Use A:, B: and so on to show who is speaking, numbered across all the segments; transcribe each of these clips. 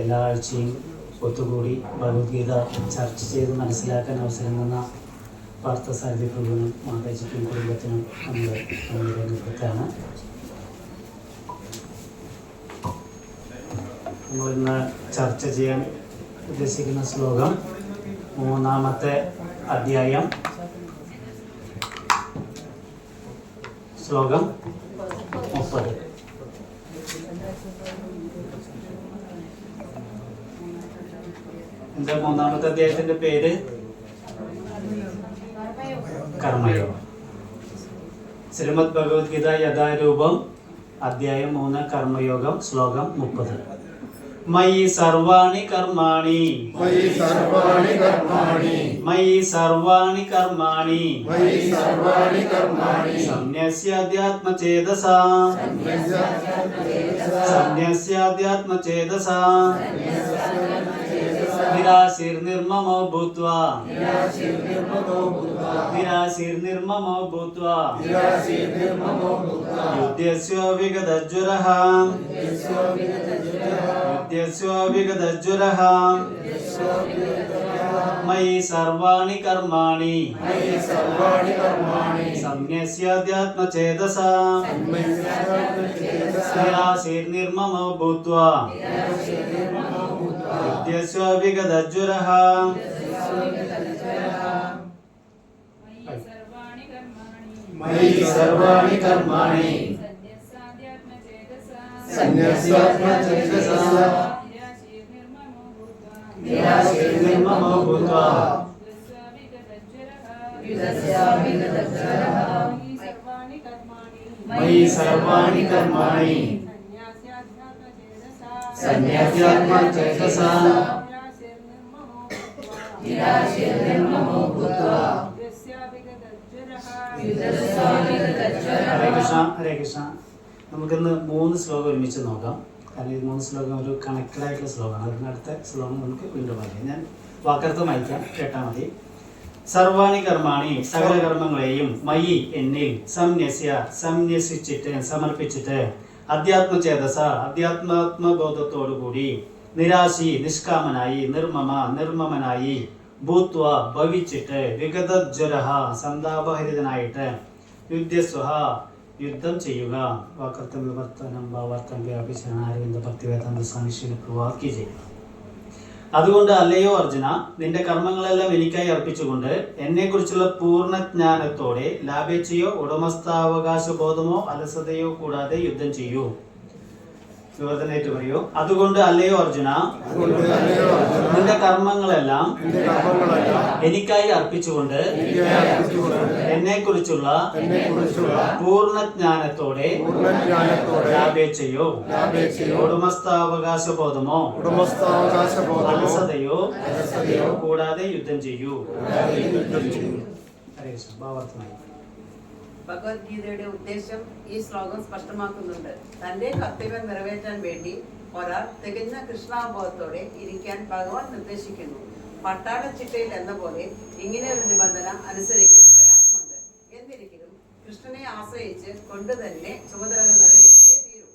A: എല്ലാ ആഴ്ചയും ഒത്തുകൂടി ഭഗവത്ഗീത ചർച്ച ചെയ്ത് മനസ്സിലാക്കാൻ അവസരം തന്ന പാർത്ഥസാരഥി പ്രഭുവിനും മാതാജിക്കും കുടുംബത്തിനും നമ്മുടെ നിൽക്കത്താണ്. നമ്മളിന്ന് ചർച്ച ചെയ്യാൻ ഉദ്ദേശിക്കുന്ന ശ്ലോകം 3-ാമത്തെ അധ്യായം, ശ്ലോകം 30. എന്താ 3-ാമത്തെ അധ്യായത്തിന്റെ പേര്? കർമ്മയോഗം. ശ്രീമദ് ഭഗവത്ഗീത യഥാരൂപം അധ്യായം 3 കർമ്മയോഗം, ശ്ലോകം 30. മയി സർവാണി കർമാണി
B: മയി സർവാണി കർമാണി
A: മയി സർവാണി കർമാണി
B: മയി സർവാണി കർമാണി
A: സംന്യസ്യാധ്യാത്മചേതസാ സംന്യസ്യാധ്യാത്മചേതസാ നിരാശിർനിർമമോ ഭൂത്വാ നിരാശിർനിർമമോ ഭൂത്വാ യുദ്ധ്യസ്യോ വിഗതജ്വരഃ യുദ്ധ്യസ്യോ വിഗതജ്വരഃ മയി സർവാണി കർമാണി സംന്യസ്യാധ്യാത്മചേതസാ നിരാശിർനിർമമോ ഭൂത്വാ യുദ്ധ്യസ്യോ വിഗതജ്വരഃ
B: മയി സർവാണി കർമാണി സന്യസ്യാത്മചേതസാ
A: നിരാശിർനിർമമോ ഭൂത്വാ മയി സർവാണി കർമാണി സന്യസ്യാത്മചേതസാ
B: നിരാശിർനിർമമോ ഭൂത്വാ
A: ഹരേ കൃഷ്ണ. ഹരേ കൃഷ്ണ. നമുക്കിന്ന് 3 ശ്ലോകം ഒരുമിച്ച് നോക്കാം. കാരണം ഈ 3 ശ്ലോകം ഒരു കണക്റ്റഡ് ആയിട്ടുള്ള ശ്ലോകമാണ്. അതിനടുത്ത ശ്ലോകം നമുക്ക് വീണ്ടും പറയാം. ഞാൻ വാക്കർത്ഥം വായിക്കാം, കേട്ടാൽ മതി. സർവാണി കർമാണി, സകല കർമ്മങ്ങളെയും, മയി എന്നിൽ, സംന്യസിച്ചിട്ട് സമർപ്പിച്ചിട്ട്, അധ്യാത്മചേതസ അധ്യാത്മാത്മബോധത്തോടുകൂടി, നിരാശി നിഷ്കാമനായി, നിർമ്മമനായി, ഭൂത്വ ഭവിച്ചിട്ട്, വിഗതജ്വരഃ സന്താപഹരിതനായിട്ട്, യുദ്ധ്യസ്വഹ യുദ്ധം ചെയ്യുക. വാക്കർത്ഥം വിവർത്തനം ഭാവാർത്ഥം വ്യാപിച്ചാണ് അരവിന്ദ ഭക്തിവേദാന്ത സ്വാമി ശ്രീ പ്രഭാകി ചെയ്യുക. അതുകൊണ്ട് അല്ലയോ അർജുന, നിന്റെ കർമ്മങ്ങളെല്ലാം എനിക്കായി അർപ്പിച്ചുകൊണ്ട് എന്നെക്കുറിച്ചുള്ള പൂർണ്ണജ്ഞാനത്തോടെ ലാഭേച്ഛയോ ഉടമസ്ഥാവകാശ ബോധമോ അലസതയോ കൂടാതെ യുദ്ധം ചെയ്യൂ. വിവർത്തനമായിട്ട് പറയൂ. അതുകൊണ്ട് അല്ലയോ അർജുന, നിന്റെ കർമ്മങ്ങളെല്ലാം എനിക്കായി അർപ്പിച്ചുകൊണ്ട് എന്നെക്കുറിച്ചുള്ള പൂർണ്ണജ്ഞാനത്തോടെ ലാഭേച്ഛയോ ഉടമസ്ഥാവകാശ ബോധമോ അലസതയോ കൂടാതെ യുദ്ധം ചെയ്യൂ. ഭാവാർത്ഥമായി
C: ഭഗവത്ഗീതയുടെ ഉദ്ദേശം ഈ ശ്ലോകം സ്പഷ്ടമാക്കുന്നുണ്ട്. തന്റെ കർത്തവ്യം നിറവേറ്റാൻ വേണ്ടി ഒരാൾ തികഞ്ഞ കൃഷ്ണാബോധത്തോടെ ഇരിക്കാൻ ഭഗവാൻ നിർദ്ദേശിക്കുന്നു. പട്ടാള ചിട്ടയിൽ എന്ന പോലെ ഇങ്ങനെ ഒരു നിബന്ധന അനുസരിക്കാൻ പ്രയാസമുണ്ട്. എന്നിരിക്കലും കൃഷ്ണനെ ആശ്രയിച്ച് കൊണ്ട് തന്നെ ചുമതലകൾ നിറവേറ്റിയേ തീരൂ.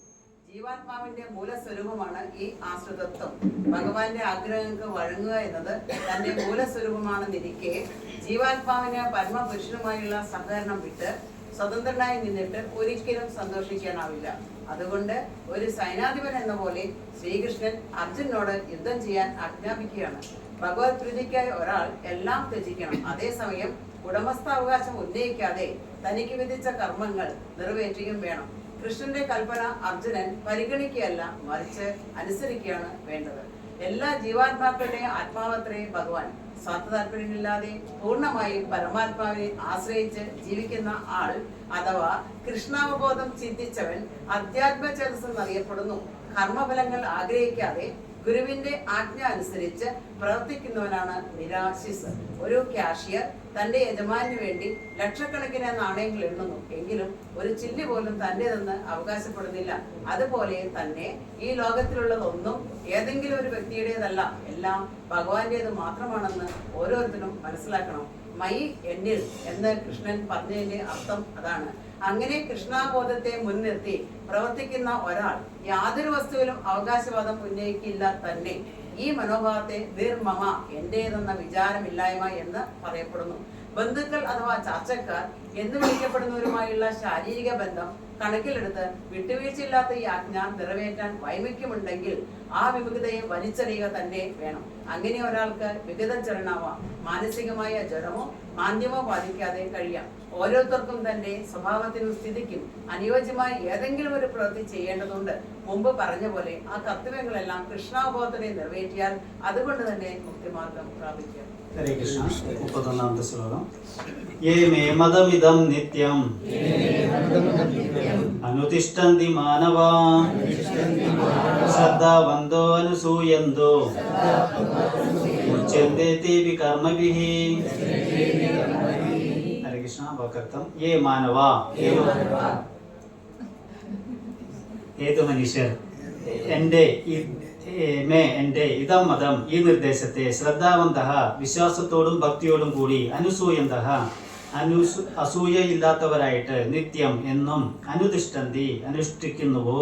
C: ജീവാത്മാവിന്റെ മൂലസ്വരൂപമാണ് ഈ ആശ്രിതത്വം. ഭഗവാന്റെ ആഗ്രഹങ്ങൾക്ക് വഴങ്ങുക എന്നത് തന്റെ മൂലസ്വരൂപമാണെന്നിരിക്കെ ജീവാത്മാവിന് പരമപുരുഷനുമായുള്ള സഹകരണം വിട്ട് സ്വതന്ത്രനായി നിന്നിട്ട് ഒരിക്കലും സന്തോഷിക്കാനാവില്ല. അതുകൊണ്ട് ഒരു സൈനാധിപൻ എന്ന പോലെ ശ്രീകൃഷ്ണൻ അർജുനോട് യുദ്ധം ചെയ്യാൻ ആജ്ഞാപിക്കുകയാണ്. ഭഗവത് പ്രീതിക്കായി ഒരാൾ എല്ലാം ത്യജിക്കണം. അതേസമയം ഉടമസ്ഥാവകാശം ഉന്നയിക്കാതെ തനിക്ക് വിധിച്ച കർമ്മങ്ങൾ നിറവേറ്റുകയും വേണം. കൃഷ്ണന്റെ കൽപ്പന അർജുനൻ പരിഗണിക്കുകയല്ല, മറിച്ച് അനുസരിക്കുകയാണ് വേണ്ടത്. എല്ലാ ജീവാത്മാക്കളുടെയും ആത്മാവത്രേ ഭഗവാൻ. സ്വാർത്ഥ താല്പര്യമില്ലാതെ പൂർണ്ണമായും പരമാത്മാവിനെ ആശ്രയിച്ച് ജീവിക്കുന്ന ആൾ അഥവാ കൃഷ്ണാവബോധം ചിന്തിച്ചവൻ അധ്യാത്മചേതസ് എന്നറിയപ്പെടുന്നു. കർമ്മഫലങ്ങൾ ആഗ്രഹിക്കാതെ ഗുരുവിന്റെ ആജ്ഞ അനുസരിച്ച് പ്രവർത്തിക്കുന്നവനാണ് നിരാശിസ്. ഒരു കാഷ്യർ തന്റെ യജമാനു വേണ്ടി ലക്ഷക്കണക്കിന് നാണയങ്ങൾ എണ്ണുന്നു, എങ്കിലും ഒരു ചില്ല് പോലും തന്റേതെന്ന് അവകാശപ്പെടുന്നില്ല. അതുപോലെ തന്നെ ഈ ലോകത്തിലുള്ളതൊന്നും ഏതെങ്കിലും ഒരു വ്യക്തിയുടേതല്ല, എല്ലാം ഭഗവാന്റേത് മാത്രമാണെന്ന് ഓരോരുത്തരും മനസ്സിലാക്കണം. മയി എന്നിൽ എന്ന് കൃഷ്ണൻ പറഞ്ഞതിന്റെ അർത്ഥം അതാണ്. അങ്ങനെ കൃഷ്ണാബോധത്തെ മുൻനിർത്തി പ്രവർത്തിക്കുന്ന ഒരാൾ യാതൊരു വസ്തുവിലും അവകാശവാദം ഉന്നയിക്കില്ല തന്നെ. ഈ മനോഭാവത്തെ നിർമ്മമ, എന്റേതെന്ന വിചാരമില്ലായ്മ എന്ന് പറയപ്പെടുന്നു. ബന്ധുക്കൾ അഥവാ ചാർച്ചക്കാർ എന്ന് വിളിക്കപ്പെടുന്നവരുമായുള്ള ശാരീരിക ബന്ധം കണക്കിലെടുത്ത് വിട്ടുവീഴ്ചയില്ലാത്ത ഈ ആജ്ഞ നിറവേറ്റാൻ വൈമുഖ്യമുണ്ടെങ്കിൽ ആ വിമുഖതയെ വലിച്ചെറിയുക തന്നെ വേണം. അങ്ങനെ ഒരാൾക്ക് വിഗതചരണമാവാം. മാനസികമായ ജ്വരമോ മാന്ദ്യമോ ബാധിക്കാതെ കഴിയാം. ഓരോരുത്തർക്കും തന്റെ സ്വഭാവത്തിനും സ്ഥിതിക്കും അനുയോജ്യമായ ഏതെങ്കിലും ഒരു പ്രവൃത്തി ചെയ്യേണ്ടതുണ്ട്. മുമ്പ് പറഞ്ഞ പോലെ ആ കർത്തവ്യങ്ങളെല്ലാം കൃഷ്ണാവബോധത്തെ നിറവേറ്റിയാൽ അതുകൊണ്ട് തന്നെ മുക്തിമാർഗം പ്രാപിക്കാം.
A: ഹരേ കൃഷ്ണ. 31ാമത്തെ ശ്ലോകം. യേ മേ മദമിദം നിത്യം അനുതിഷ്ഠന്തി മാനവാ ശ്രദ്ധാവന്തോ അനുസൂയന്തോ മുച്യന്തെ തേവി കർമ്മഭിഃ. ഹരേ കൃഷ്ണ. വാക്കർത്ഥം. യേ മാനവ, ഏത് മനുഷ്യർ എന്റെ എന്റെ ഇതം മതം, ഈ നിർദ്ദേശത്തെ ശ്രദ്ധാവന്തഃ, വിശ്വാസത്തോടും ഭക്തിയോടും കൂടി, അനുസൂയന്തഃ, അസൂയയില്ലാത്തവരായിട്ട്, നിത്യം എന്നും, അനുതിഷ്ഠന്തി അനുഷ്ഠിക്കുന്നുവോ,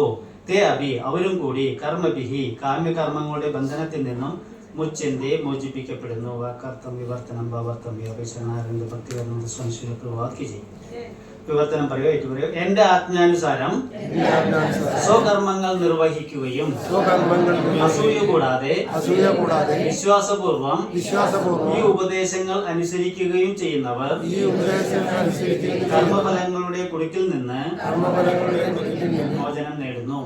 A: തേ അഭി അവരും കൂടി, കർമ്മഭിഹി കാമ്യകർമ്മങ്ങളുടെ ബന്ധനത്തിൽ നിന്നും, മുച്യന്തെ മോചിപ്പിക്കപ്പെടുന്നു. വാക്കാർത്ഥം വിവർത്തനം ഭാവാർത്ഥം വ്യാപേക്ഷനാരന്റെ ഭക്തികർമ്മ സംശയങ്ങൾ വാക്കി ചെയ്യും. വിവർത്തനം പറയുക, ഏറ്റുപറയുക. എന്റെ ആജ്ഞാനുസാരം സ്വകർമ്മങ്ങൾ നിർവഹിക്കുകയും അസൂയ കൂടാതെ വിശ്വാസപൂർവം ഈ ഉപദേശങ്ങൾ അനുസരിക്കുകയും ചെയ്യുന്നവർ കർമ്മഫലങ്ങളുടെ കുടുക്കിൽ നിന്ന് മോചനം നേടുന്നു.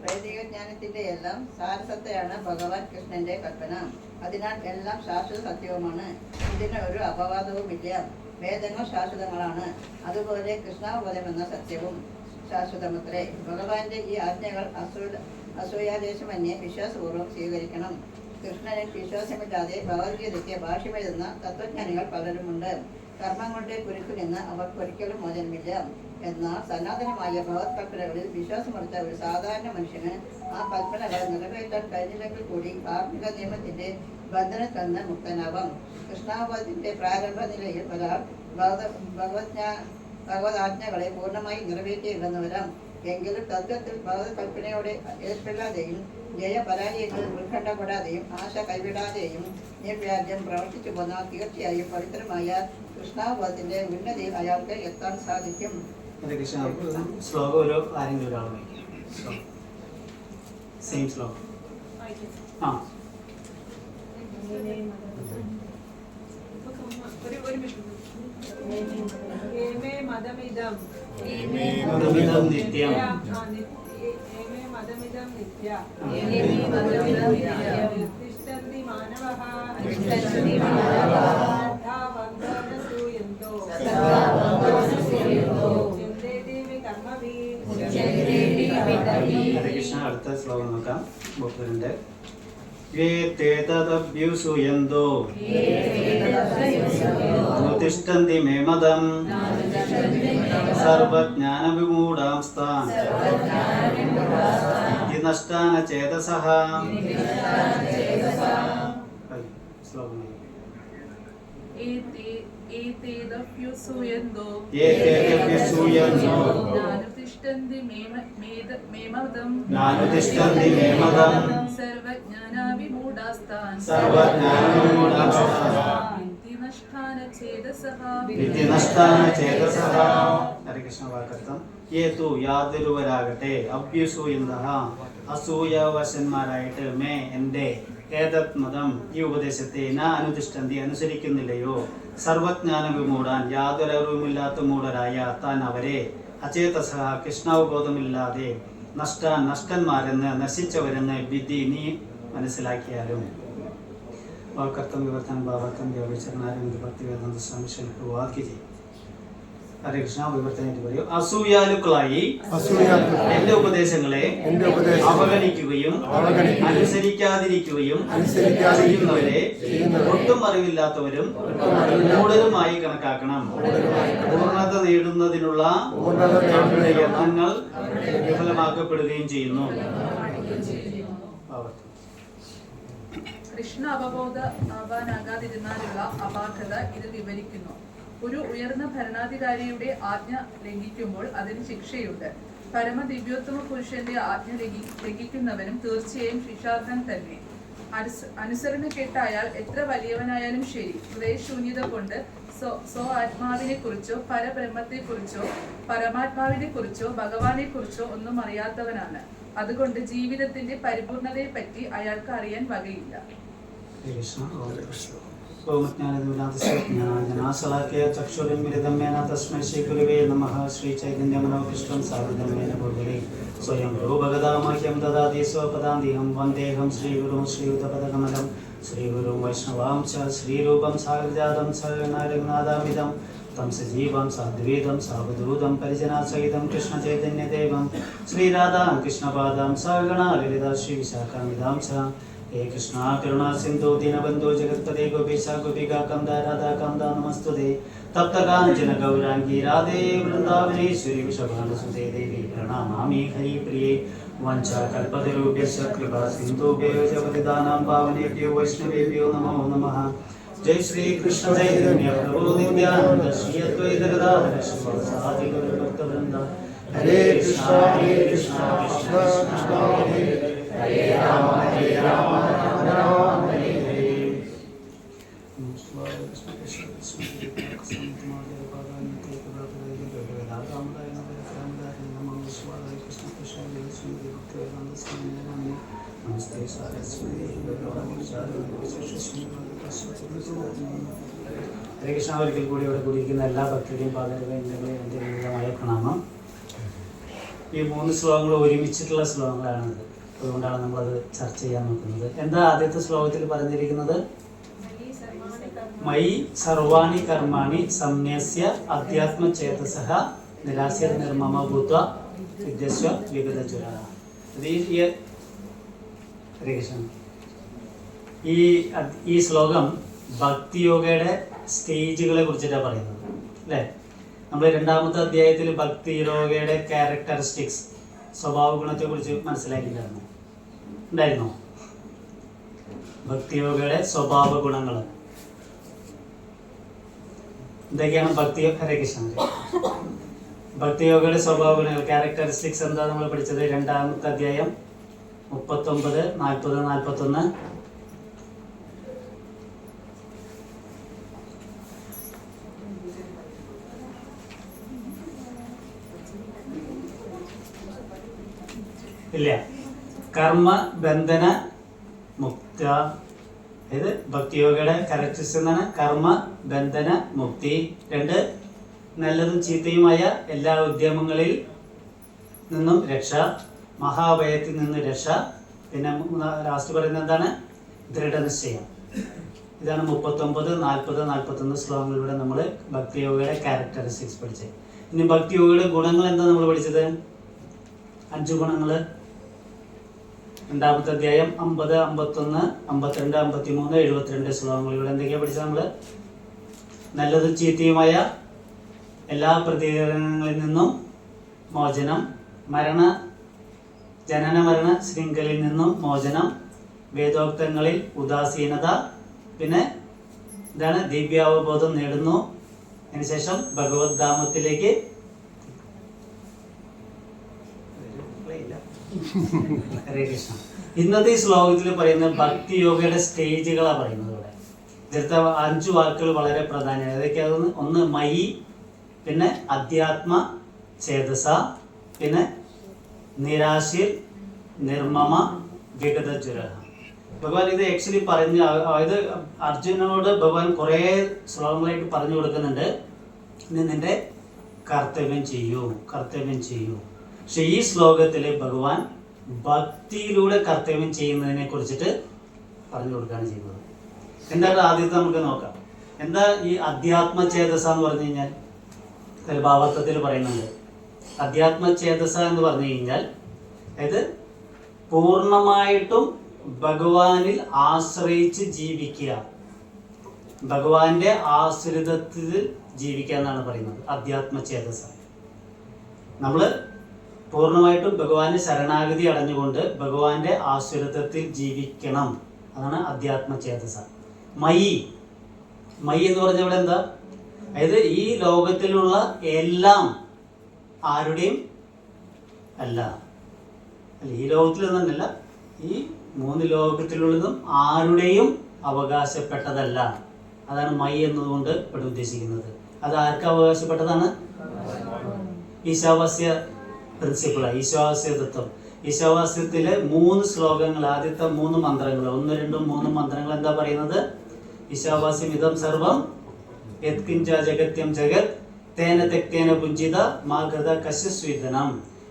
D: വൈദിക ജ്ഞാനത്തിന്റെ എല്ലാം സാരസത്തെയാണ് ഭഗവാൻ കൃഷ്ണന്റെ കൽപ്പന. അതിനാൽ എല്ലാം ശാശ്വത സത്യവുമാണ്. ഇതിന് ഒരു അപവാദവുമില്ല. വേദങ്ങൾ ശാശ്വതങ്ങളാണ്. അതുപോലെ കൃഷ്ണാവബോധം എന്ന സത്യവും ശാശ്വതമത്രേ. ഭഗവാന്റെ ഈ ആജ്ഞകൾ അസൂയാദേശമന്യേ വിശ്വാസപൂർവ്വം സ്വീകരിക്കണം. കൃഷ്ണനിൽ വിശ്വാസമില്ലാതെ ഭഗവത്ഗീതയ്ക്ക് ഭാഷ്യമെഴുതുന്ന തത്വജ്ഞാനികൾ പലരുമുണ്ട്. കർമ്മങ്ങളുടെ കുരുക്കിൽ നിന്ന് അവർക്ക് ഒരിക്കലും മോചനമില്ല. എന്നാൽ സനാതനമായ ഭഗവത് കൽപ്പനകളിൽ വിശ്വാസമുള്ള ഒരു സാധാരണ മനുഷ്യന് ആ കൽപ്പനകൾ നിറവേറ്റാൻ കഴിഞ്ഞില്ലെങ്കിൽ കൂടി കാർമിക നിയമത്തിന്റെ ബന്ധനത്തിൽ നിന്ന് മുക്തനാവാം. കൃഷ്ണാവബോധത്തിന്റെ പ്രാരംഭ നിലയിൽ ഒരാൾ ഭഗവതാജ്ഞകളെ പൂർണ്ണമായി നിറവേറ്റിയില്ലെന്ന് വരാം. എങ്കിലും തത്വത്തിൽ ഭഗവത് കൽപ്പനയോടെ ഏർപ്പെടാതെയും ജയപരാജയങ്ങളിൽ ഉത്കണ്ഠപ്പെടാതെയും ആശ കൈവിടാതെയും നിർവ്യാജം പ്രവർത്തിച്ചു പോന്നാൽ തീർച്ചയായും പവിത്രമായ കൃഷ്ണാവബോധത്തിന്റെ ഉന്നതിയിൽ അയാൾക്ക് എത്താൻ സാധിക്കും.
A: ശ്ലോകം ഒരു ആരെങ്കിലും ഒരാൾ വായിക്കാം. സെയിം ശ്ലോകം. ആ
B: മതമിദം
A: നിത്യം
B: തിഷ്ഠന്തി മാനവഃ
A: ഹരേ കൃഷ്ണ. അടുത്ത ശ്ലോകം നോക്കാം. 32. യേതദഭ്യുസൂയന്തോ അനുതിഷ്ഠന്തി മേ മദം സർവജ്ഞാനവിമൂഢാംസ്താൻ ഇതി നഷ്ടാന ചേതസഃ. ശ്ലോകം.
B: ഏതേദഭ്യുസൂയന്തോ നാനുതിഷ്ഠന്തി മേ മദം സർവജ്ഞാനാവിമൂഢാസ്താൻ
A: വിധി നഷ്ടാന ചേതസഃ. ഹരേ കൃഷ്ണ. വാക്കർത്ഥം. ഏതു യാതൊരുവരാകട്ടെ, അഭ്യുസൂയന്തഃ അസൂയവശന്മാരായിട്ട്, മേ എന്റെ, ഏതത് മതം ഈ ഉപദേശത്തെ, ന അനുതിഷ്ഠന്തി അനുസരിക്കുന്നില്ലയോ, സർവജ്ഞാന വിമൂഢാൻ യാതൊരറിവുമില്ലാത്ത മൂഢരായ താൻ അവരെ, അചേതസഃ കൃഷ്ണാവബോധമില്ലാതെ, നഷ്ടാൻ നഷ്ടന്മാരെന്ന് നശിച്ചവരെന്ന് വിധി നീ മനസ്സിലാക്കിയാലും. വാക്കർത്ഥം വിവർത്തനം ഭാവാർത്ഥം വ്യാപേക്ഷനാരന്റെ ഭക്തിവേദാന്ത സംശയം വാക്കി ചെയ്യും. ഹരേ കൃഷ്ണ. വിവർത്തനമായിട്ട് പറയൂ. അസൂയാലുക്കളായി എന്റെ ഉപദേശങ്ങളെ അവഗണിക്കുകയും അനുസരിക്കാതിരിക്കുകയും ചെയ്യുന്നവരെ ഒട്ടും അറിവില്ലാത്തവരും മൂഢരുമായി കണക്കാക്കണം. പൂർണ്ണത നേടുന്നതിനുള്ള അവരുടെ യത്നങ്ങൾ വിഫലമാക്കപ്പെടുകയും ചെയ്യുന്നു.
B: കൃഷ്ണ അവബോധ ആവാനാകാതിരുന്നാലുള്ള അപാകത ഇത് വിവരിക്കുന്നു. ഒരു ഉയർന്ന ഭരണാധികാരിയുടെ ആജ്ഞ ലംഘിക്കുമ്പോൾ അതിന് ശിക്ഷയുണ്ട്. പരമദിവ്യോത്തമ പുരുഷന്റെ ആജ്ഞ ലംഘിക്കുന്നവനും തീർച്ചയായും ശിക്ഷാർഹൻ തന്നെ. അനുസരണക്കേട്ട അയാൾ എത്ര വലിയവനായാലും ശരി, ഹൃദയശൂന്യത കൊണ്ട് ആത്മാവിനെ കുറിച്ചോ പരബ്രഹ്മത്തെ കുറിച്ചോ പരമാത്മാവിനെ കുറിച്ചോ ഭഗവാനെ കുറിച്ചോ ഒന്നും അറിയാത്തവനാണ്. അതുകൊണ്ട് ജീവിതത്തിന്റെ പരിപൂർണതയെ പറ്റി അയാൾക്ക് അറിയാൻ വകയില്ല.
A: തസ്മൈ ശ്രീ ഗുരുവേ നമഃ. ശ്രീ ചൈതന്യമനോകൃഷ്ണം സാഗതമേന ഭൂതലേ സ്വയം രൂപഗതാമഹ്യം ദദാതി സ്വപദാന്തിഹം വന്ദേഹം ശ്രീഗുരും ശ്രീയുതപദകമലം ശ്രീഗുരും വൈഷ്ണവാം ച ശ്രീരൂപം സാഗരജാതം സഗണരഘുനാഥാമിതം തം സജീവം സാദ്വൈതം സാവധൂതം പരിജനാസഹിതം കൃഷ്ണചൈതന്യദേവം ശ്രീരാധാം കൃഷ്ണപാദാം സഗണ ലളിതാ ശ്രീവിശാഖാമിതാം ച हे कृष्णा करुणा सिंधु दीनबंधु जगत्पते गोपीश गोपिका कंद राधा कंद नमस्तुते तप्त कांचन गौरांगी राधे वृंदावनेश्वरी वृषभानुसुते देवी प्रणमामि हरिप्रिये वंचा कल्पतरुभ्यश्च कृपा सिन्धुभ्यो च पतितानां पावनेभ्यो वैष्णवेभ्यो नमो नमः. जय श्री कृष्ण चैतन्य प्रभु नित्यानंद श्री अद्वैत गदाधर श्रीवासादि गौरभक्तवृंद. हरे कृष्णा कृष्ण कृष्ण हरे राम राम राम हरे हरे. ഹരേ കൃഷ്ണ. ഒരിക്കൽ കൂടി ഇവിടെ കൂടിയിരിക്കുന്ന എല്ലാ ഭക്തരുടെയും പാദങ്ങളെയും എൻ്റെ വിവിധമായ പ്രണാമം. ഈ 3 ശ്ലോകങ്ങൾ ഒരുമിച്ചിട്ടുള്ള ശ്ലോകങ്ങളാണിത്. അതുകൊണ്ടാണ് നമ്മളത് ചർച്ച ചെയ്യാൻ നോക്കുന്നത്. എന്താ ആദ്യത്തെ ശ്ലോകത്തിൽ പറഞ്ഞിരിക്കുന്നത്? മയി സർവാണി കർമാണി സംന്യസ്യ അധ്യാത്മചേതസഃ നിരാസ്യ നിർമ്മമ ഭൂത്വ വിദ്യസ്വ വിഗതജ്വരഃ. ഈ ശ്ലോകം ഭക്തിയോഗയുടെ സ്റ്റേജുകളെ കുറിച്ചിട്ടാണ് പറയുന്നത്, അല്ലേ? നമ്മൾ 2ാമത്തെ അധ്യായത്തിൽ ഭക്തിയോഗയുടെ ക്യാരക്ടറിസ്റ്റിക്സ്, സ്വഭാവ ഗുണത്തെ കുറിച്ച് മനസ്സിലാക്കിയിട്ടുണ്ടായിരുന്നു. ഭക്തിയോഗയുടെ സ്വഭാവ ഗുണങ്ങൾ എന്തൊക്കെയാണ്? ഹരേ കൃഷ്ണ. ഭക്തിയോഗയുടെ സ്വഭാവ ഗുണങ്ങൾ, ക്യാരക്ടറിസ്റ്റിക്സ് എന്താ നമ്മൾ പഠിച്ചത്? 2ാമത്തെ അധ്യായം 39, 40, 41. ഇല്ല, കർമ്മ ബന്ധന മുക്ത. ഇത് ഭക്തിയോഗയുടെ ക്യാരക്ടറിസ്റ്റിക്സ് എന്നാണ്. കർമ്മ ബന്ധന മുക്തി. 2, നല്ലതും ചീത്തയുമായ എല്ലാ ഉദ്യമങ്ങളിൽ നിന്നും രക്ഷ, മഹാഭയത്തിൽ നിന്ന് രക്ഷ. പിന്നെ ലാസ്റ്റ് പറയുന്നത് എന്താണ്? ദൃഢനിശ്ചയം. ഇതാണ് 39, 40, 41 ശ്ലോകങ്ങളിലൂടെ നമ്മൾ ഭക്തിയോഗയുടെ ക്യാരക്ടറിസ്റ്റിക്സ് പഠിച്ചത്. ഇനി ഭക്തിയോഗയുടെ ഗുണങ്ങൾ എന്താ നമ്മൾ പഠിച്ചത്? 5 ഗുണങ്ങൾ. 2ാമത്തെ അധ്യായം 50, 51, 52, 53, 72 ശ്ലോകങ്ങളിലൂടെ എന്തൊക്കെയാണ് പഠിച്ചത് നമ്മൾ? നല്ലതും ചീത്തയുമായ എല്ലാ പ്രതികരണങ്ങളിൽ നിന്നും മോചനം, ജനന മരണ ശൃംഖലയിൽ നിന്നും മോചനം, വേദോക്തങ്ങളിൽ ഉദാസീനത, പിന്നെ ഇതാണ് ദിവ്യാവബോധം നേടുന്നു. അതിനുശേഷം ഭഗവത് ധാമത്തിലേക്ക്. ഹരേ കൃഷ്ണ. ഇന്നത്തെ ഈ ശ്ലോകത്തിൽ പറയുന്ന ഭക്തിയോഗയുടെ സ്റ്റേജുകളാണ് പറയുന്നത്. ഇവിടെ ഇതിലത്തെ 5 വാക്കുകൾ വളരെ പ്രധാനമാണ്. ഏതൊക്കെയാണ്? 1 മയി, പിന്നെ അധ്യാത്മ ചേതസ, പിന്നെ നിരാശിർ നിർമ്മമ വിഗതജ്വര. ഭഗവാൻ ഇത് ആക്ച്വലി പറഞ്ഞ്, അതായത് അർജുനനോട് ഭഗവാൻ കുറേ ശ്ലോകങ്ങളായിട്ട് പറഞ്ഞു കൊടുക്കുന്നുണ്ട്. ഇനി നിന്റെ കർത്തവ്യം ചെയ്യൂ. പക്ഷെ ഈ ശ്ലോകത്തിൽ ഭഗവാൻ ഭക്തിയിലൂടെ കർത്തവ്യം ചെയ്യുന്നതിനെ കുറിച്ചിട്ട് പറഞ്ഞു കൊടുക്കുകയാണ് ചെയ്യുന്നത്. എന്താണ് ആദ്യത്തെ നമുക്ക് നോക്കാം. എന്താ ഈ അധ്യാത്മചേതസ എന്ന് പറഞ്ഞു കഴിഞ്ഞാൽ? ഭാവാർത്ഥത്തിൽ പറയുന്നുണ്ട്. അധ്യാത്മചേതസ എന്ന് പറഞ്ഞു കഴിഞ്ഞാൽ അതായത് പൂർണ്ണമായിട്ടും ഭഗവാനിൽ ആശ്രയിച്ച് ജീവിക്കുക, ഭഗവാന്റെ ആശ്രിതത്തിൽ ജീവിക്കുക എന്നാണ് പറയുന്നത് അധ്യാത്മചേതസ. നമ്മൾ പൂർണ്ണമായിട്ടും ഭഗവാന്റെ ശരണാഗതി അടഞ്ഞുകൊണ്ട് ഭഗവാന്റെ ആശ്രിതത്തിൽ ജീവിക്കണം. അതാണ് അധ്യാത്മചേതസ. മയി എന്ന് പറഞ്ഞ ഇവിടെ എന്താ? അതായത് ഈ ലോകത്തിലുള്ള എല്ലാം ആരുടെയും അല്ല. ഈ ലോകത്തിൽ നിന്നല്ല, ഈ 3 ലോകത്തിലുള്ളതും ആരുടെയും അവകാശപ്പെട്ടതല്ല. അതാണ് മൈ എന്നതുകൊണ്ട് ഇവിടെ ഉദ്ദേശിക്കുന്നത്. അത് ആർക്ക് അവകാശപ്പെട്ടതാണ്? ഈശാവാസ്യ പ്രിൻസിപ്പിളാണ്, ഈശാവാസ്യ തത്വം. ഈശാവാസ്യത്തിലെ 3 ശ്ലോകങ്ങൾ, ആദ്യത്തെ 3 മന്ത്രങ്ങൾ, 1, 2, 3 മന്ത്രങ്ങൾ എന്താ പറയുന്നത്? ഈശാവാസ്യം ഇതം സർവം യത്കിഞ്ച ജഗത്യം ജഗത് തേന തെക്തേന പുഞ്ചിത മാഗത കശ്യസ്വീതനം.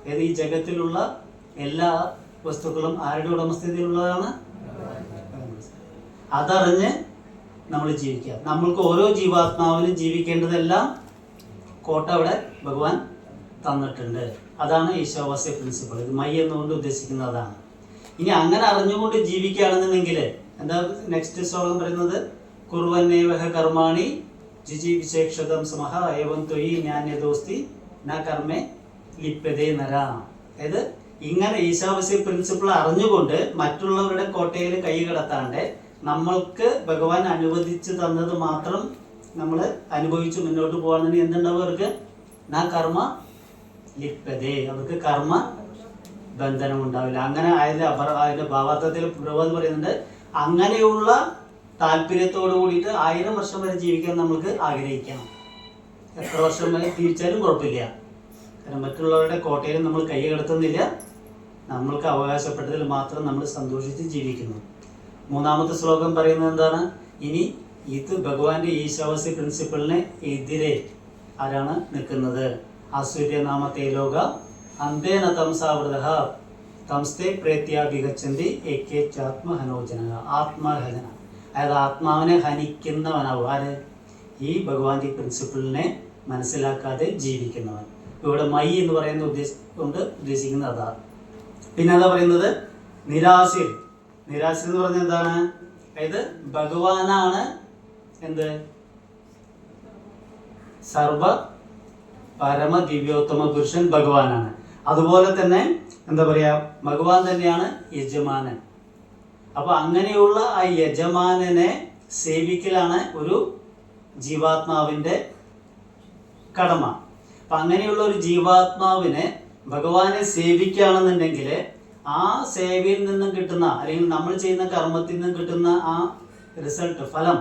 A: ഏത് ഈ ജഗത്തിലുള്ള എല്ലാ വസ്തുക്കളും ആരുടെ ഉടമസ്ഥതയിലുള്ളതാണ്? അതറിഞ്ഞ് നമ്മൾ ജീവിക്കുക. നമ്മൾക്ക് ഓരോ ജീവാത്മാവിനും ജീവിക്കേണ്ടതെല്ലാം കോട്ട അവിടെ ഭഗവാൻ തന്നിട്ടുണ്ട്. അതാണ് ഈശാവാസ്യ പ്രിൻസിപ്പിൾ. ഇത് മൈ എന്നുകൊണ്ട് ഉദ്ദേശിക്കുന്നത് അതാണ്. ഇനി അങ്ങനെ അറിഞ്ഞുകൊണ്ട് ജീവിക്കുകയാണെന്നുണ്ടെങ്കിൽ എന്താ നെക്സ്റ്റ് ശ്ലോകം പറയുന്നത്? കുർവന്നേവഹ കർമാണി ജിജീവിശേക്ഷതം സമഹ ഏവം ത്വയി ജ്ഞാന്യദോസ്തി ന കർമ്മേ ലിപ്യതേ നര. അതായത് ഇങ്ങനെ ഈശാവാസ്യ പ്രിൻസിപ്പിൾ അറിഞ്ഞുകൊണ്ട് മറ്റുള്ളവരുടെ കോട്ടയിൽ കൈ കടത്താണ്ട് നമ്മൾക്ക് ഭഗവാൻ അനുവദിച്ചു തന്നത് മാത്രം നമ്മൾ അനുഭവിച്ച് മുന്നോട്ട് പോകണമെങ്കിൽ എന്തുണ്ടാവും? അവർക്ക് നാ കർമ്മ ലിപ്യതേ, അവർക്ക് കർമ്മ ബന്ധനം ഉണ്ടാവില്ല. അങ്ങനെ അതിന്റെ ഭാവാർത്ഥത്തിൽ പ്രഭുപാദ് പറയുന്നുണ്ട്, അങ്ങനെയുള്ള താല്പര്യത്തോട് കൂടിയിട്ട് 1000 വർഷം വരെ ജീവിക്കാൻ നമ്മൾക്ക് ആഗ്രഹിക്കണം. എത്ര വർഷം വരെ ജീവിച്ചാലും കുഴപ്പമില്ല. കാരണം മറ്റുള്ളവരുടെ കോട്ടയിൽ നമ്മൾ കൈ കടത്തുന്നില്ല, നമ്മൾക്ക് അവകാശപ്പെട്ടതിൽ മാത്രം നമ്മൾ സന്തോഷിച്ച് ജീവിക്കുന്നു. 3-ാമത്തെ ശ്ലോകം പറയുന്നത് എന്താണ്? ഇനി ഇത് ഭഗവാന്റെ ഈശാവാസ്യ പ്രിൻസിപ്പിളിന് എതിരെ ആരാണ് നിൽക്കുന്നത്? ആസൂര്യനാമത്തെ ലോക അന്തേന തംസാവൃത തംസ്തേ പ്രേത്യാഭിഗച്ഛന്തി ഏകേച്ചാത്മഹനോജന. ആത്മഹനന, അതായത് ആത്മാവിനെ ഹനിക്കുന്നവനാവും ആര്? ഈ ഭഗവാന്റെ പ്രിൻസിപ്പിളിനെ മനസ്സിലാക്കാതെ ജീവിക്കുന്നവൻ. ഇവിടെ മൈ എന്ന് പറയുന്ന ഉദ്ദേശിക്കുന്നത് അതാണ്. പിന്നെ എന്താ പറയുന്നത്? നിരാശയിൽ. നിരാശ എന്ന് പറഞ്ഞാൽ എന്താണ്? അതായത് ഭഗവാനാണ് എന്ത്? സർവ പരമ ദിവ്യോത്തമ പുരുഷൻ ഭഗവാനാണ്. അതുപോലെ തന്നെ എന്താ പറയാ, ഭഗവാൻ തന്നെയാണ് യജമാനൻ. അപ്പൊ അങ്ങനെയുള്ള ആ യജമാനനെ സേവിക്കലാണ് ഒരു ജീവാത്മാവിന്റെ കടമ. അപ്പൊ അങ്ങനെയുള്ള ഒരു ജീവാത്മാവിനെ ഭഗവാനെ സേവിക്കുകയാണെന്നുണ്ടെങ്കിൽ ആ സേവയിൽ നിന്നും കിട്ടുന്ന, അല്ലെങ്കിൽ നമ്മൾ ചെയ്യുന്ന കർമ്മത്തിൽ നിന്നും കിട്ടുന്ന ആ റിസൾട്ട്, ഫലം,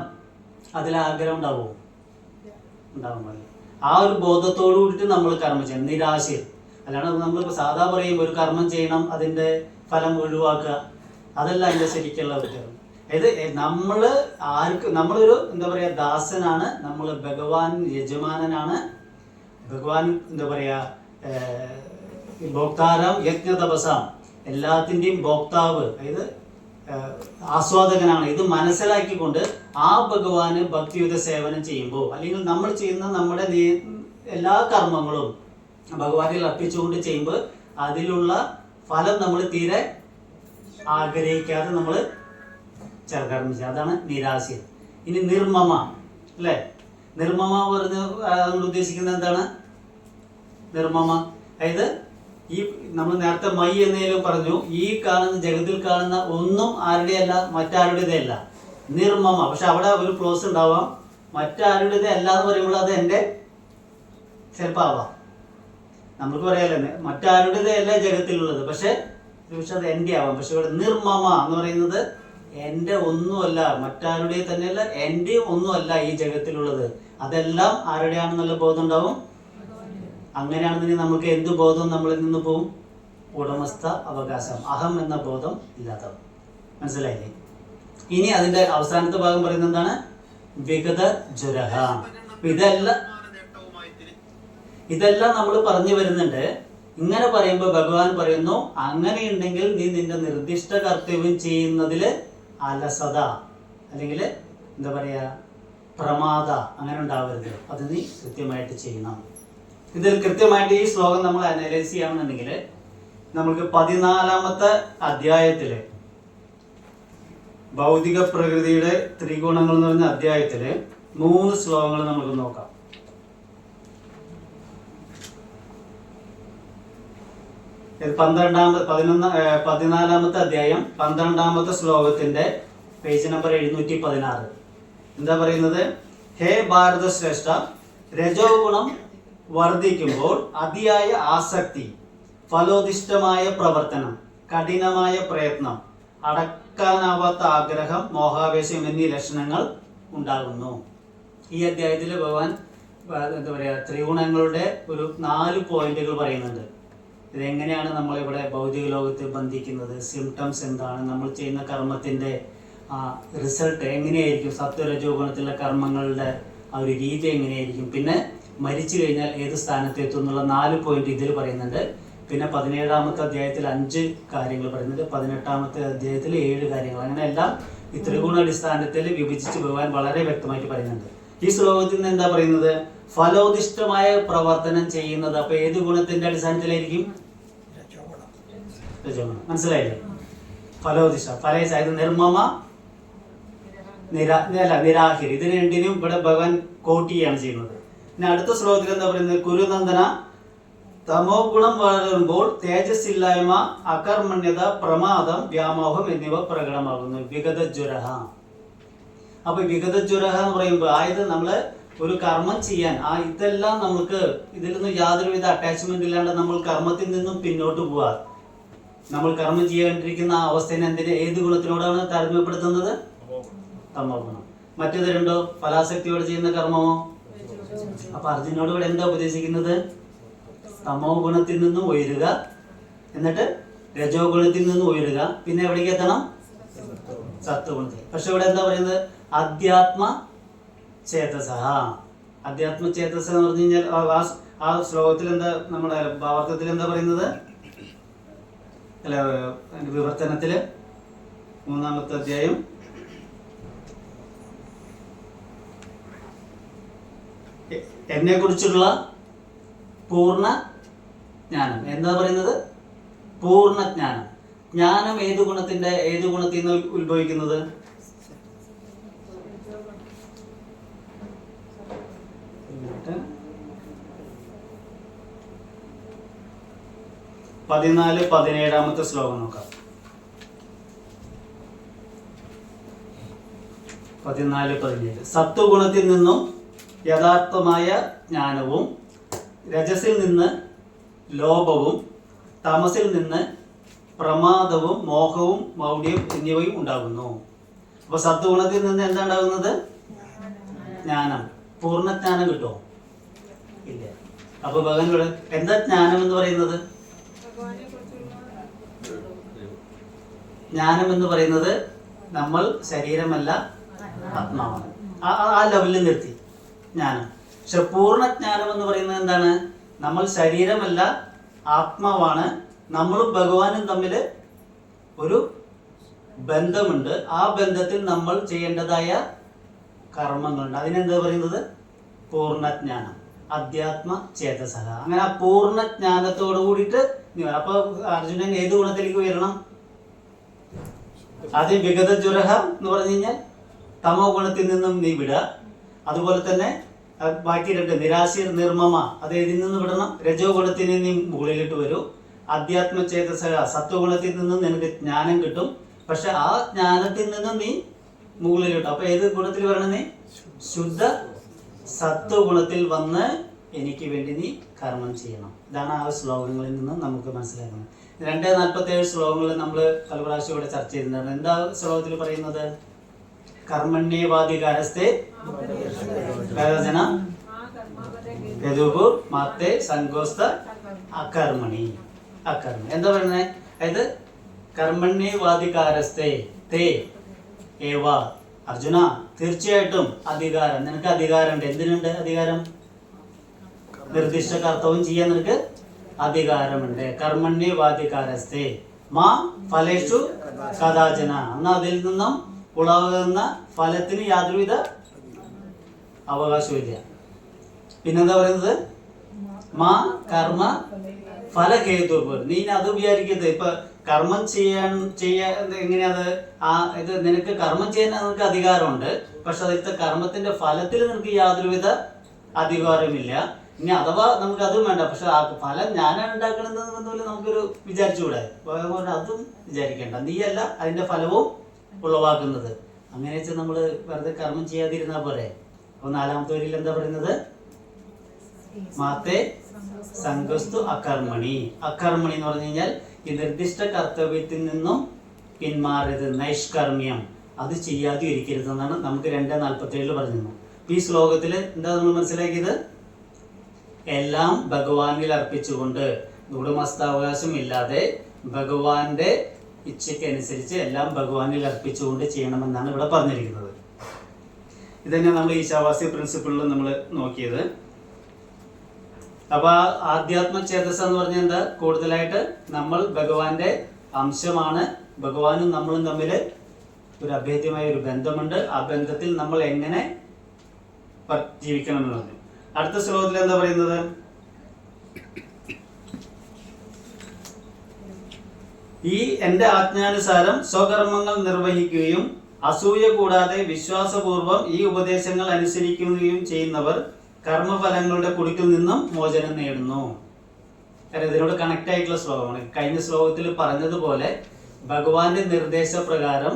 A: അതിൽ ആഗ്രഹം ഉണ്ടാവുമോ? ഉണ്ടാവുമല്ലോ. ആ ഒരു ബോധത്തോടു കൂടിയിട്ട് നമ്മൾ കർമ്മം ചെയ്യണം, നിരാശയിൽ. അല്ലാണ്ട് നമ്മളിപ്പോൾ സാധാ പറയും ഒരു കർമ്മം ചെയ്യണം, അതിൻ്റെ ഫലം ഒഴിവാക്കുക, അതല്ല അതിൻ്റെ ശരിക്കുള്ള ഉത്തരം. ഇത് നമ്മളൊരു എന്താ പറയുക, ദാസനാണ്, നമ്മൾ ഭഗവാൻ യജമാനനാണ്. ഭഗവാൻ എന്താ പറയുക, ഭോക്താരം യജ്ഞ തപസാം, എല്ലാത്തിൻ്റെയും ഭോക്താവ്, അതായത് ആസ്വാദകനാണ്. ഇത് മനസ്സിലാക്കിക്കൊണ്ട് ആ ഭഗവാന് ഭക്തിയുത സേവനം ചെയ്യുമ്പോൾ, അല്ലെങ്കിൽ നമ്മൾ ചെയ്യുന്ന നമ്മുടെ എല്ലാ കർമ്മങ്ങളും ഭഗവാനിൽ അർപ്പിച്ചുകൊണ്ട് ചെയ്യുമ്പോൾ അതിലുള്ള ഫലം നമ്മൾ തീരെ ആഗ്രഹിക്കാതെ നമ്മൾ കർമ്മം ചെയ്യുക. അതാണ് നിരാശ. ഇനി നിർമ്മമ അല്ലേ? നിർമ്മമ പറഞ്ഞ് ഉദ്ദേശിക്കുന്നത് എന്താണ്? നിർമ്മമ അതായത് ഈ നമ്മൾ നേരത്തെ മൈ എന്നതിലും പറഞ്ഞു, ഈ കാണുന്ന ജഗത്തിൽ കാണുന്ന ഒന്നും ആരുടെയല്ല, മറ്റാരുടേതല്ല. നിർമ്മമ. പക്ഷെ അവിടെ ഒരു ക്ലോസ് ഉണ്ടാവാം. മറ്റാരുടേത് അല്ല എന്ന് പറയുമ്പോൾ അത് എൻ്റെ ചിലപ്പോൾ ആവാം. നമുക്ക് പറയാല്ലേ, മറ്റാരുടേതല്ല ജഗത്തിലുള്ളത്, പക്ഷെ അത് എൻ്റെ ആവാം. പക്ഷെ ഇവിടെ നിർമ്മമ എന്ന് പറയുന്നത് എൻ്റെ ഒന്നുമല്ല, മറ്റാരുടെ തന്നെയല്ല, എൻ്റെ ഒന്നുമല്ല ഈ ജഗത്തിലുള്ളത്. അതെല്ലാം ആരുടെയാണെന്നുള്ള ബോധം ഉണ്ടാവും. അങ്ങനെയാണെന്നുണ്ടെങ്കിൽ നമുക്ക് എന്ത് ബോധം നമ്മളിൽ നിന്ന് പോവും? ഉടമസ്ഥ അവകാശം, അഹം എന്ന ബോധം ഇല്ലാത്തവ. മനസ്സിലായില്ലേ? ഇനി അതിന്റെ അവസാനത്തെ ഭാഗം പറയുന്നത് എന്താണ്? വിഗത ജ്വരഹ. ഇതെല്ലാം നമ്മൾ പറഞ്ഞു വരുന്നുണ്ട്. ഇങ്ങനെ പറയുമ്പോൾ ഭഗവാൻ പറയുന്നു, അങ്ങനെയുണ്ടെങ്കിൽ നീ നിന്റെ നിർദ്ദിഷ്ട കർത്തവ്യം ചെയ്യുന്നതിൽ അലസത, അല്ലെങ്കിൽ എന്താ പറയാ, പ്രമാദ അങ്ങനെ ഉണ്ടാവരുത്. അത് നീ കൃത്യമായിട്ട് ചെയ്യണം. ഇതിൽ കൃത്യമായിട്ട് ഈ ശ്ലോകം നമ്മൾ അനലൈസ് ചെയ്യുകയാണെന്നുണ്ടെങ്കിൽ നമുക്ക് 14-ാമത്തെ അധ്യായത്തില് ഭൗതിക പ്രകൃതിയുടെ ത്രിഗുണങ്ങൾ എന്ന് പറഞ്ഞ അധ്യായത്തില് 3 ശ്ലോകങ്ങൾ നമുക്ക് നോക്കാം. ഇത് 14-ാമത്തെ അധ്യായം 12-ാമത്തെ ശ്ലോകത്തിന്റെ പേജ് നമ്പർ 716. എന്താ പറയുന്നത്? ഹേ ഭാരത ശ്രേഷ്ഠ, രജോ ഗുണം വർദ്ധിക്കുമ്പോൾ അതിയായ ആസക്തി, ഫലോദിഷ്ടമായ പ്രവർത്തനം, കഠിനമായ പ്രയത്നം, അടക്കാനാവാത്ത ആഗ്രഹം, മോഹാവേശം എന്നീ ലക്ഷണങ്ങൾ ഉണ്ടാകുന്നു. ഈ അധ്യായത്തിൽ ഭഗവാൻ എന്താ പറയുക, ത്രിഗുണങ്ങളുടെ ഒരു 4 പോയിന്റുകൾ പറയുന്നുണ്ട്. ഇതെങ്ങനെയാണ് നമ്മളിവിടെ ഭൗതിക ലോകത്തെ ബന്ധിക്കുന്നത്, സിംറ്റംസ് എന്താണ്, നമ്മൾ ചെയ്യുന്ന കർമ്മത്തിൻ്റെ റിസൾട്ട് എങ്ങനെയായിരിക്കും, സത്വരജോ ഗുണത്തിലുള്ള കർമ്മങ്ങളുടെ ആ ഒരു രീതി എങ്ങനെയായിരിക്കും, പിന്നെ മരിച്ചു കഴിഞ്ഞാൽ ഏത് സ്ഥാനത്തെത്തും എന്നുള്ള 4 പോയിന്റ് ഇതിൽ പറയുന്നുണ്ട്. പിന്നെ 17-ാമത്തെ അധ്യായത്തിൽ 5 കാര്യങ്ങൾ പറയുന്നുണ്ട്, 18-ാമത്തെ അധ്യായത്തിൽ 7 കാര്യങ്ങൾ. അങ്ങനെ എല്ലാം ഈ ത്രിഗുണ അടിസ്ഥാനത്തിൽ വിഭജിച്ച് പോകാൻ വളരെ വ്യക്തമായിട്ട് പറയുന്നുണ്ട്. ഈ ശ്ലോകത്തിൽ നിന്ന് എന്താ പറയുന്നത്? ഫലോദിഷ്ടമായ പ്രവർത്തനം ചെയ്യുന്നത്. അപ്പൊ ഏത് ഗുണത്തിന്റെ അടിസ്ഥാനത്തിലായിരിക്കും? രജോഗുണം. മനസ്സിലായില്ലേ? ഫലോദിഷ്ട, ഫലേശ, ഇത് നിർമ്മമ, നിരാഹിരി. ഇതിന് രണ്ടിനും ഇവിടെ ഭഗവാൻ കോട്ട് ചെയ്യാണ് ചെയ്യുന്നത്. പിന്നെ അടുത്ത ശ്ലോകത്തിൽ എന്താ പറയുന്നത്? കുരുനന്ദന, തമോ ഗുണം വളരുമ്പോൾ തേജസ്സില്ലായ്മ, അകർമ്മണ്യത, പ്രമാദം, വ്യാമോഹം എന്നിവ പ്രകടമാകുന്നു. വിഗതജ്വരഹ. അപ്പൊ വിഗതജ്വരഹ എന്ന് പറയുമ്പോൾ ആയത് നമ്മള് ഒരു കർമ്മം ചെയ്യാൻ ഇതെല്ലാം നമുക്ക് ഇതിൽ നിന്ന് യാതൊരുവിധ അറ്റാച്ച്മെന്റ് ഇല്ലാണ്ട് നമ്മൾ കർമ്മത്തിൽ നിന്നും പിന്നോട്ട് പോവാ. നമ്മൾ കർമ്മം ചെയ്യാണ്ടിരിക്കുന്ന ആ അവസ്ഥയെ ഏത് ഗുണത്തിനോടാണ് താരതമ്യപ്പെടുത്തുന്നത്? തമോ ഗുണം. മറ്റേത് രണ്ടോ? ഫലാസക്തിയോട് ചെയ്യുന്ന കർമ്മമോ? അപ്പൊ അർജുനോട് ഇവിടെ എന്താ ഉപദേശിക്കുന്നത്? തമോ ഗുണത്തിൽ നിന്നും ഉയരുക, എന്നിട്ട് രജോ ഗുണത്തിൽ നിന്നും ഉയരുക, പിന്നെ എവിടേക്ക് എത്തണം? സത്വഗുണത്തിൽ. പക്ഷെ ഇവിടെ എന്താ പറയുന്നത്? അധ്യാത്മ ചേതസ. അധ്യാത്മ ചേതസ എന്ന് പറഞ്ഞു കഴിഞ്ഞാൽ ആ ശ്ലോകത്തിൽ എന്താ, നമ്മുടെ ഭാവാർത്ഥത്തിൽ എന്താ പറയുന്നത്? അല്ല, വിവർത്തനത്തില് 3-ാമത്തെ അധ്യായം എന്നെ കുറിച്ചുള്ള പൂർണ്ണ ജ്ഞാനം. എന്താ പറയുന്നത്? പൂർണ്ണ ജ്ഞാനം. ജ്ഞാനം ഏത് ഗുണത്തിൽ നിന്ന് ഉത്ഭവിക്കുന്നത്? പതിനാല് 17-ാമത്തെ ശ്ലോകം നോക്കാം. 14-17. സത്വഗുണത്തിൽ നിന്നും യഥാർത്ഥമായ ജ്ഞാനവും, രജസിൽ നിന്ന് ലോഭവും, തമസിൽ നിന്ന് പ്രമാദവും, മോഹവും, മൗഢ്യം എന്നിവയും ഉണ്ടാകുന്നു. അപ്പൊ സത്വഗുണത്തിൽ നിന്ന് എന്താ ഉണ്ടാകുന്നത്? ജ്ഞാനം. പൂർണ്ണജ്ഞാനം കിട്ടുമോ? ഇല്ല. അപ്പൊ ഭഗവാൻ ഇവിടെ എന്താ ജ്ഞാനം എന്ന് പറയുന്നത്? ജ്ഞാനം എന്ന് പറയുന്നത് നമ്മൾ ശരീരമല്ല, ആത്മാവാണ്. ആ ലെവലിൽ നിർത്തി ജ്ഞാനം. പക്ഷെ പൂർണ്ണജ്ഞാനം എന്ന് പറയുന്നത് എന്താണ്? നമ്മൾ ശരീരമല്ല, ആത്മാവാണ്. നമ്മളും ഭഗവാനും തമ്മിൽ ഒരു ബന്ധമുണ്ട്. ആ ബന്ധത്തിൽ നമ്മൾ ചെയ്യേണ്ടതായ കർമ്മങ്ങളുണ്ട്. അതിനെന്താ പറയുന്നത്? പൂർണ്ണജ്ഞാനം. അധ്യാത്മ ചേതസഹ. അങ്ങനെ ആ പൂർണ്ണജ്ഞാനത്തോട് കൂടിയിട്ട് അപ്പൊ അർജുനൻ ഏത് ഗുണത്തിലേക്ക് ഉയരണം? ആദ്യം വിഗതജ്വരഹ എന്ന് പറഞ്ഞു കഴിഞ്ഞാൽ തമോ ഗുണത്തിൽ നിന്നും നീ വിടുക. അതുപോലെ തന്നെ ബാക്കി 2 നിരാശീർ, നിർമ്മമ, അത് ഇതിൽ നിന്ന് വിടണം. രജോ ഗുണത്തിന് നീ മുകളിലിട്ട് വരൂ. അധ്യാത്മ ചേതസഹ, സത്വഗുണത്തിൽ നിന്നും നിനക്ക് ജ്ഞാനം കിട്ടും. പക്ഷെ ആ ജ്ഞാനത്തിൽ നിന്നും നീ മുകളിലിട്ടു. അപ്പൊ ഏത് ഗുണത്തിൽ വരണം? നീ ശുദ്ധ സത്വഗുണത്തിൽ വന്ന് എനിക്ക് വേണ്ടി നീ കർമ്മം ചെയ്യണം. ഇതാണ് ആ ശ്ലോകങ്ങളിൽ നിന്ന് നമുക്ക് മനസ്സിലാക്കുന്നത്. 2:47 ശ്ലോകങ്ങളിൽ നമ്മൾ പല പ്രാവശ്യം ഇവിടെ ചർച്ച ചെയ്തിട്ടുണ്ടായിരുന്നു. എന്താ ശ്ലോകത്തിൽ പറയുന്നത്? കർമ്മണ്യേവാധികാരസ്ഥേ വേദന യദുപുർ മാത്തേ സങ്കോസ്ത അകർമ്മണി. അകർമ്മണി എന്താ പറയുന്നത്? അതായത് കർമ്മണ്യേവാധികാരസ്ഥേ തേ ഏവ. അർജുന, തീർച്ചയായിട്ടും അധികാരം, നിനക്ക് അധികാരമുണ്ട്. എന്തിനുണ്ട് അധികാരം? നിർദ്ദിഷ്ട കർത്തവ്യം ചെയ്യാൻ നിനക്ക് അധികാരമുണ്ട്. കർമ്മണ്യേവാധികാരസ്ഥേ മാ ഫലേഷു കഥാചന. അന്ന് അതിൽ നിന്നും ഉളവാകുന്ന ഫലത്തിന് യാതൊരുവിധ അവകാശമില്ല. പിന്നെന്താ പറയുന്നത്? മാ കർമ്മ ഫലഹേതുർഭൂർ. നീ അത് വിചാരിക്കരുത്. ഇപ്പൊ കർമ്മം ചെയ്യാൻ എങ്ങനെയത്? ഇത് നിനക്ക് കർമ്മം ചെയ്യാൻ നിനക്ക് അധികാരമുണ്ട്. പക്ഷെ അതിലത്തെ കർമ്മത്തിന്റെ ഫലത്തിൽ നിനക്ക് യാതൊരുവിധ അധികാരമില്ല. ഇനി അഥവാ നമുക്ക് അതും വേണ്ട, പക്ഷെ ആ ഫലം ഞാനാണ് ഉണ്ടാക്കണമെന്ന് നമുക്കൊരു വിചാരിച്ചുകൂടെ? അതും വിചാരിക്കേണ്ട. നീയല്ല അതിന്റെ ഫലവും ഉളവാക്കുന്നത്. അങ്ങനെ വെച്ചാൽ നമ്മൾ വെറുതെ കർമ്മം ചെയ്യാതിരുന്നാൽ പോരെ. അപ്പോൾ 4-ാമത്തെ വരിയിൽ എന്താ പറയുന്നത്? മാത്തേ സംഘസ്തു അകർമ്മണി. അകർമ്മണി എന്ന് പറഞ്ഞു കഴിഞ്ഞാൽ ഈ നിർദ്ദിഷ്ട കർത്തവ്യത്തിൽ നിന്നും പിന്മാറരുത്, നൈഷ്കർമ്മ്യം, അത് ചെയ്യാതെ ഇരിക്കരുത് എന്നാണ് നമുക്ക് 2:47 പറഞ്ഞിരുന്നു. ഈ ശ്ലോകത്തിൽ എന്താ നമ്മൾ മനസ്സിലാക്കിയത്? എല്ലാം ഭഗവാനിൽ അർപ്പിച്ചുകൊണ്ട് ഉടമസ്ഥാവകാശം ഇല്ലാതെ ഭഗവാന്റെ ഇച്ഛയ്ക്കനുസരിച്ച് എല്ലാം ഭഗവാനിൽ അർപ്പിച്ചുകൊണ്ട് ചെയ്യണമെന്നാണ് ഇവിടെ പറഞ്ഞിരിക്കുന്നത്. ഇതന്നെ നമ്മൾ ഈശാവാസ്യ പ്രിൻസിപ്പിളിൽ നമ്മൾ നോക്കിയത്. അപ്പൊ ആധ്യാത്മ ചേതസ് എന്ന് പറഞ്ഞാൽ എന്താ? കൂടുതലായിട്ട് നമ്മൾ ഭഗവാന്റെ അംശമാണ്. ഭഗവാനും നമ്മളും തമ്മിൽ ഒരു അഭേദ്യമായ ഒരു ബന്ധമുണ്ട്. ആ ബന്ധത്തിൽ നമ്മൾ എങ്ങനെ ജീവിക്കണം എന്ന് പറഞ്ഞു. അടുത്ത ശ്ലോകത്തിൽ എന്താ പറയുന്നത്? ഈ എന്റെ ആജ്ഞാനുസാരം സ്വകർമ്മങ്ങൾ നിർവഹിക്കുകയും അസൂയ കൂടാതെ വിശ്വാസപൂർവം ഈ ഉപദേശങ്ങൾ അനുസരിക്കുകയും ചെയ്യുന്നവർ കർമ്മഫലങ്ങളുടെ കുടുക്കിൽ നിന്നും മോചനം നേടുന്നു. കാരണം ഇതിനോട് കണക്ട് ആയിട്ടുള്ള ശ്ലോകമാണ്. കഴിഞ്ഞ ശ്ലോകത്തിൽ പറഞ്ഞതുപോലെ ഭഗവാന്റെ നിർദ്ദേശപ്രകാരം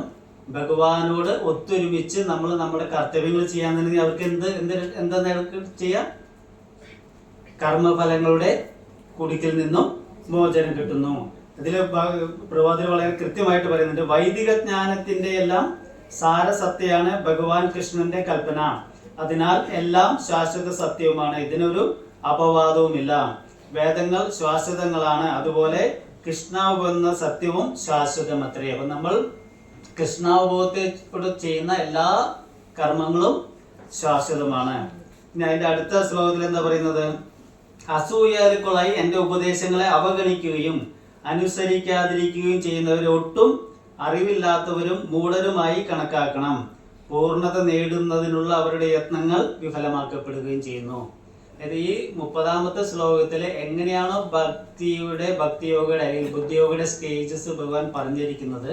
A: ഭഗവാനോട് ഒത്തൊരുമിച്ച് നമ്മൾ നമ്മുടെ കർത്തവ്യങ്ങൾ ചെയ്യാന്നുണ്ടെങ്കിൽ അവർക്ക് എന്താ ചെയ്യാം? കർമ്മഫലങ്ങളുടെ കുടുക്കിൽ നിന്നും മോചനം കിട്ടുന്നു. ഇതിൽ പ്രവാചകർ വളരെ കൃത്യമായിട്ട് പറയുന്നുണ്ട്, വൈദിക ജ്ഞാനത്തിന്റെ എല്ലാം സാരസത്യമാണ് ഭഗവാൻ കൃഷ്ണന്റെ കൽപ്പന. അതിനാൽ എല്ലാം ശാശ്വത സത്യവുമാണ്, ഇതിനൊരു അപവാദവുമില്ല. വേദങ്ങൾ ശാശ്വതങ്ങളാണ്, അതുപോലെ കൃഷ്ണാവബോധ സത്യവും ശാശ്വതമത്രേ. അപ്പൊ നമ്മൾ കൃഷ്ണാവബോധത്തോട് ചെയ്യുന്ന എല്ലാ കർമ്മങ്ങളും ശാശ്വതമാണ്. ഇനി അതിന്റെ അടുത്ത ശ്ലോകത്തിൽ എന്താ പറയുന്നത്? അസൂയാലുക്കളായി എന്റെ ഉപദേശങ്ങളെ അവഗണിക്കുകയും അനുസരിക്കാതിരിക്കുകയും ചെയ്യുന്നവരെ ഒട്ടും അറിവില്ലാത്തവരും മൂഢരുമായി കണക്കാക്കണം. പൂർണ്ണത നേടുന്നതിനുള്ള അവരുടെ യത്നങ്ങൾ വിഫലമാക്കപ്പെടുകയും ചെയ്യുന്നു. അതായത് ഈ 30ാമത്തെ ശ്ലോകത്തിൽ എങ്ങനെയാണോ ഭക്തിയോഗയുടെ അല്ലെങ്കിൽ ബുദ്ധിയോഗയുടെ സ്റ്റേജസ് ഭഗവാൻ പറഞ്ഞിരിക്കുന്നത്,